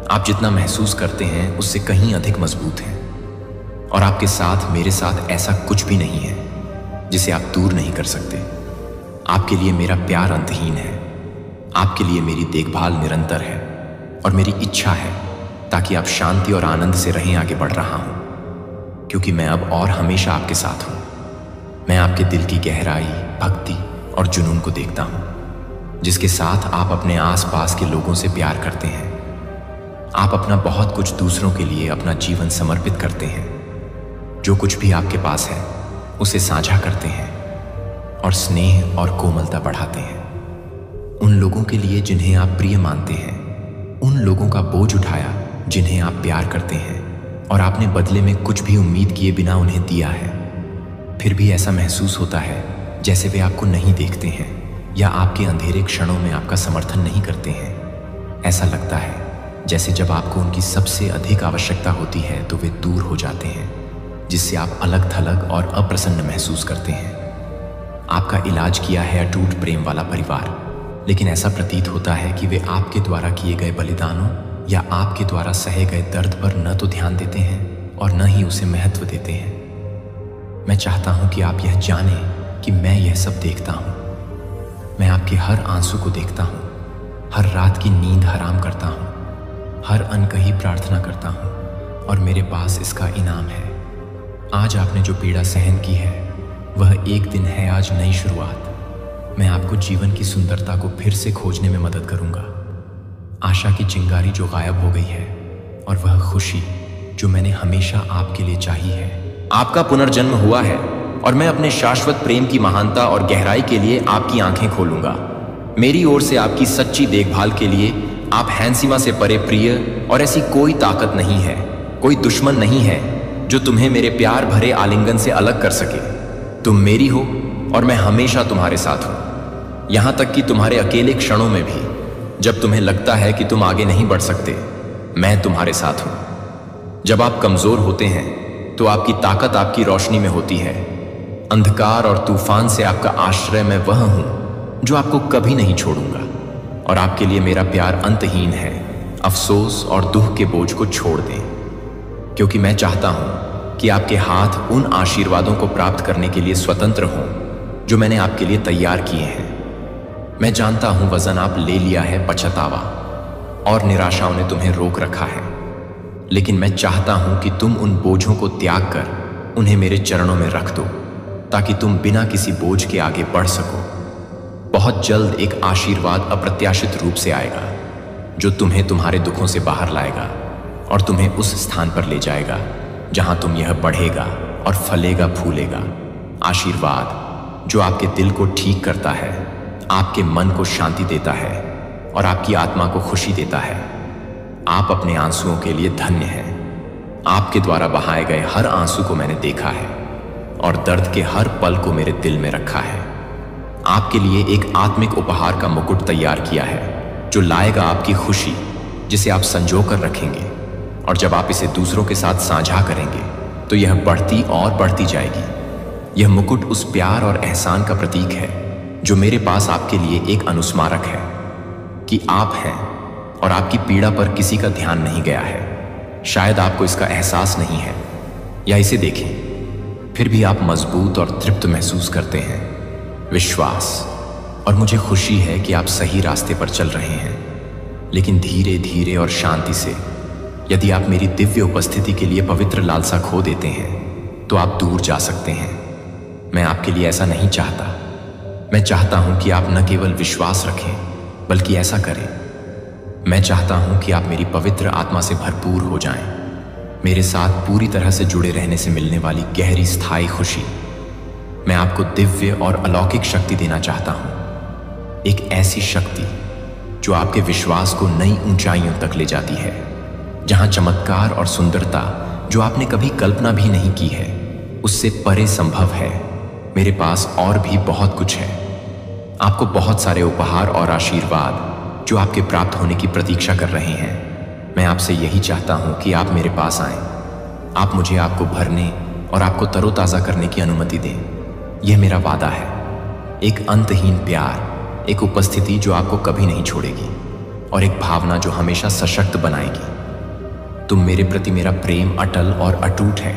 आप जितना महसूस करते हैं उससे कहीं अधिक मजबूत हैं, और आपके साथ मेरे साथ ऐसा कुछ भी नहीं है जिसे आप दूर नहीं कर सकते। आपके लिए मेरा प्यार अंतहीन है। आपके लिए मेरी देखभाल निरंतर है, और मेरी इच्छा है ताकि आप शांति और आनंद से रहें। आगे बढ़ रहा हूं क्योंकि मैं अब और हमेशा आपके साथ हूं। मैं आपके दिल की गहराई, भक्ति और जुनून को देखता हूं, जिसके साथ आप अपने आसपास के लोगों से प्यार करते हैं। आप अपना बहुत कुछ दूसरों के लिए अपना जीवन समर्पित करते हैं। जो कुछ भी आपके पास है उसे साझा करते हैं, और स्नेह और कोमलता बढ़ाते हैं। उन लोगों के लिए जिन्हें आप प्रिय मानते हैं, उन लोगों का बोझ उठाया जिन्हें आप प्यार करते हैं और आपने बदले में कुछ भी उम्मीद किए बिना उन्हें दिया है। फिर भी ऐसा महसूस होता है जैसे वे आपको नहीं देखते हैं या आपके अंधेरे क्षणों में आपका समर्थन नहीं करते हैं। ऐसा लगता है जैसे जब आपको उनकी सबसे अधिक आवश्यकता होती है तो वे दूर हो जाते हैं, जिससे आप अलग थलग और अप्रसन्न महसूस करते हैं। आपका इलाज किया है अटूट प्रेम वाला परिवार, लेकिन ऐसा प्रतीत होता है कि वे आपके द्वारा किए गए बलिदानों या आपके द्वारा सहे गए दर्द पर न तो ध्यान देते हैं और न ही उसे महत्व देते हैं। मैं चाहता हूं कि आप यह जानें कि मैं यह सब देखता हूं। मैं आपके हर आंसू को देखता हूं, हर रात की नींद हराम करता हूं, हर अनकही प्रार्थना करता हूं और मेरे पास इसका इनाम है। आज आपने जो पीड़ा सहन की है वह एक दिन है आज नई शुरुआत। मैं आपको जीवन की सुंदरता को फिर से खोजने में मदद करूंगा। आशा की चिंगारी जो गायब हो गई है और वह खुशी जो मैंने हमेशा आपके लिए चाही है। आपका पुनर्जन्म हुआ है और मैं अपने शाश्वत प्रेम की महानता और गहराई के लिए आपकी आंखें खोलूंगा। मेरी ओर से आपकी सच्ची देखभाल के लिए आप हैंसीमा से परे प्रिय, और ऐसी कोई ताकत नहीं है, कोई दुश्मन नहीं है जो तुम्हें मेरे प्यार भरे आलिंगन से अलग कर सके। तुम मेरी हो और मैं हमेशा तुम्हारे साथ हूं, यहां तक कि तुम्हारे अकेले क्षणों में भी। जब तुम्हें लगता है कि तुम आगे नहीं बढ़ सकते, मैं तुम्हारे साथ हूं। जब आप कमजोर होते हैं तो आपकी ताकत आपकी रोशनी में होती है। अंधकार और तूफान से आपका आश्रय मैं वह हूं जो आपको कभी नहीं छोड़ूंगा, और आपके लिए मेरा प्यार अंतहीन है। अफसोस और दुख के बोझ को छोड़ दें, क्योंकि मैं चाहता हूं कि आपके हाथ उन आशीर्वादों को प्राप्त करने के लिए स्वतंत्र हों जो मैंने आपके लिए तैयार किए हैं। मैं जानता हूं वजन आप ले लिया है, पछतावा और निराशाओं ने तुम्हें रोक रखा है, लेकिन मैं चाहता हूं कि तुम उन बोझों को त्याग कर उन्हें मेरे चरणों में रख दो, ताकि तुम बिना किसी बोझ के आगे बढ़ सको। बहुत जल्द एक आशीर्वाद अप्रत्याशित रूप से आएगा जो तुम्हें तुम्हारे दुखों से बाहर लाएगा और तुम्हें उस स्थान पर ले जाएगा जहां तुम यह बढ़ेगा और फलेगा फूलेगा। आशीर्वाद जो आपके दिल को ठीक करता है, आपके मन को शांति देता है और आपकी आत्मा को खुशी देता है। आप अपने आंसुओं के लिए धन्य हैं। आपके द्वारा बहाए गए हर आंसू को मैंने देखा है और दर्द के हर पल को मेरे दिल में रखा है। आपके लिए एक आत्मिक उपहार का मुकुट तैयार किया है जो लाएगा आपकी खुशी, जिसे आप संजो कर रखेंगे, और जब आप इसे दूसरों के साथ साझा करेंगे तो यह बढ़ती और बढ़ती जाएगी। यह मुकुट उस प्यार और एहसान का प्रतीक है जो मेरे पास आपके लिए एक अनुस्मारक है कि आप हैं और आपकी पीड़ा पर किसी का ध्यान नहीं गया है। शायद आपको इसका एहसास नहीं है, या इसे देखें, फिर भी आप मजबूत और तृप्त महसूस करते हैं। विश्वास और मुझे खुशी है कि आप सही रास्ते पर चल रहे हैं, लेकिन धीरे धीरे और शांति से। यदि आप मेरी दिव्य उपस्थिति के लिए पवित्र लालसा खो देते हैं तो आप दूर जा सकते हैं। मैं आपके लिए ऐसा नहीं चाहता। मैं चाहता हूं कि आप न केवल विश्वास रखें बल्कि ऐसा करें। मैं चाहता हूं कि आप मेरी पवित्र आत्मा से भरपूर हो जाएं, मेरे साथ पूरी तरह से जुड़े रहने से मिलने वाली गहरी स्थायी खुशी। मैं आपको दिव्य और अलौकिक शक्ति देना चाहता हूं, एक ऐसी शक्ति जो आपके विश्वास को नई ऊंचाइयों तक ले जाती है, जहां चमत्कार और सुंदरता जो आपने कभी कल्पना भी नहीं की है उससे परे संभव है। मेरे पास और भी बहुत कुछ है। आपको बहुत सारे उपहार और आशीर्वाद जो आपके प्राप्त होने की प्रतीक्षा कर रहे हैं। मैं आपसे यही चाहता हूं कि आप मेरे पास आएं। आप मुझे आपको भरने और आपको तरोताजा करने की अनुमति दें। यह मेरा वादा है, एक अंतहीन प्यार, एक उपस्थिति जो आपको कभी नहीं छोड़ेगी और एक भावना जो हमेशा सशक्त बनाएगी। तुम मेरे प्रति मेरा प्रेम अटल और अटूट है,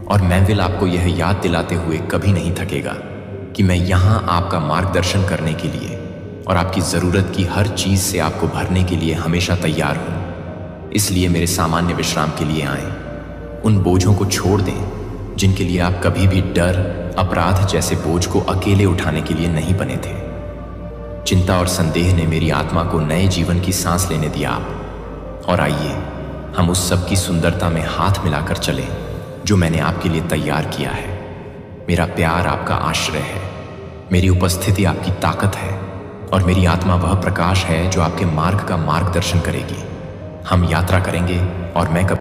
और मैनविल आपको यह याद दिलाते हुए कभी नहीं थकेगा कि मैं यहाँ आपका मार्गदर्शन करने के लिए और आपकी ज़रूरत की हर चीज़ से आपको भरने के लिए हमेशा तैयार हूँ। इसलिए मेरे सामान्य विश्राम के लिए आएं। उन बोझों को छोड़ दें जिनके लिए आप कभी भी डर, अपराध जैसे बोझ को अकेले उठाने के लिए नहीं बने थे। चिंता और संदेह ने मेरी आत्मा को नए जीवन की सांस लेने दिया। और आइए हम उस सब की सुंदरता में हाथ मिलाकर चलें जो मैंने आपके लिए तैयार किया है। मेरा प्यार आपका आश्रय है, मेरी उपस्थिति आपकी ताकत है और मेरी आत्मा वह प्रकाश है जो आपके मार्ग का मार्गदर्शन करेगी। हम यात्रा करेंगे और मैं कभी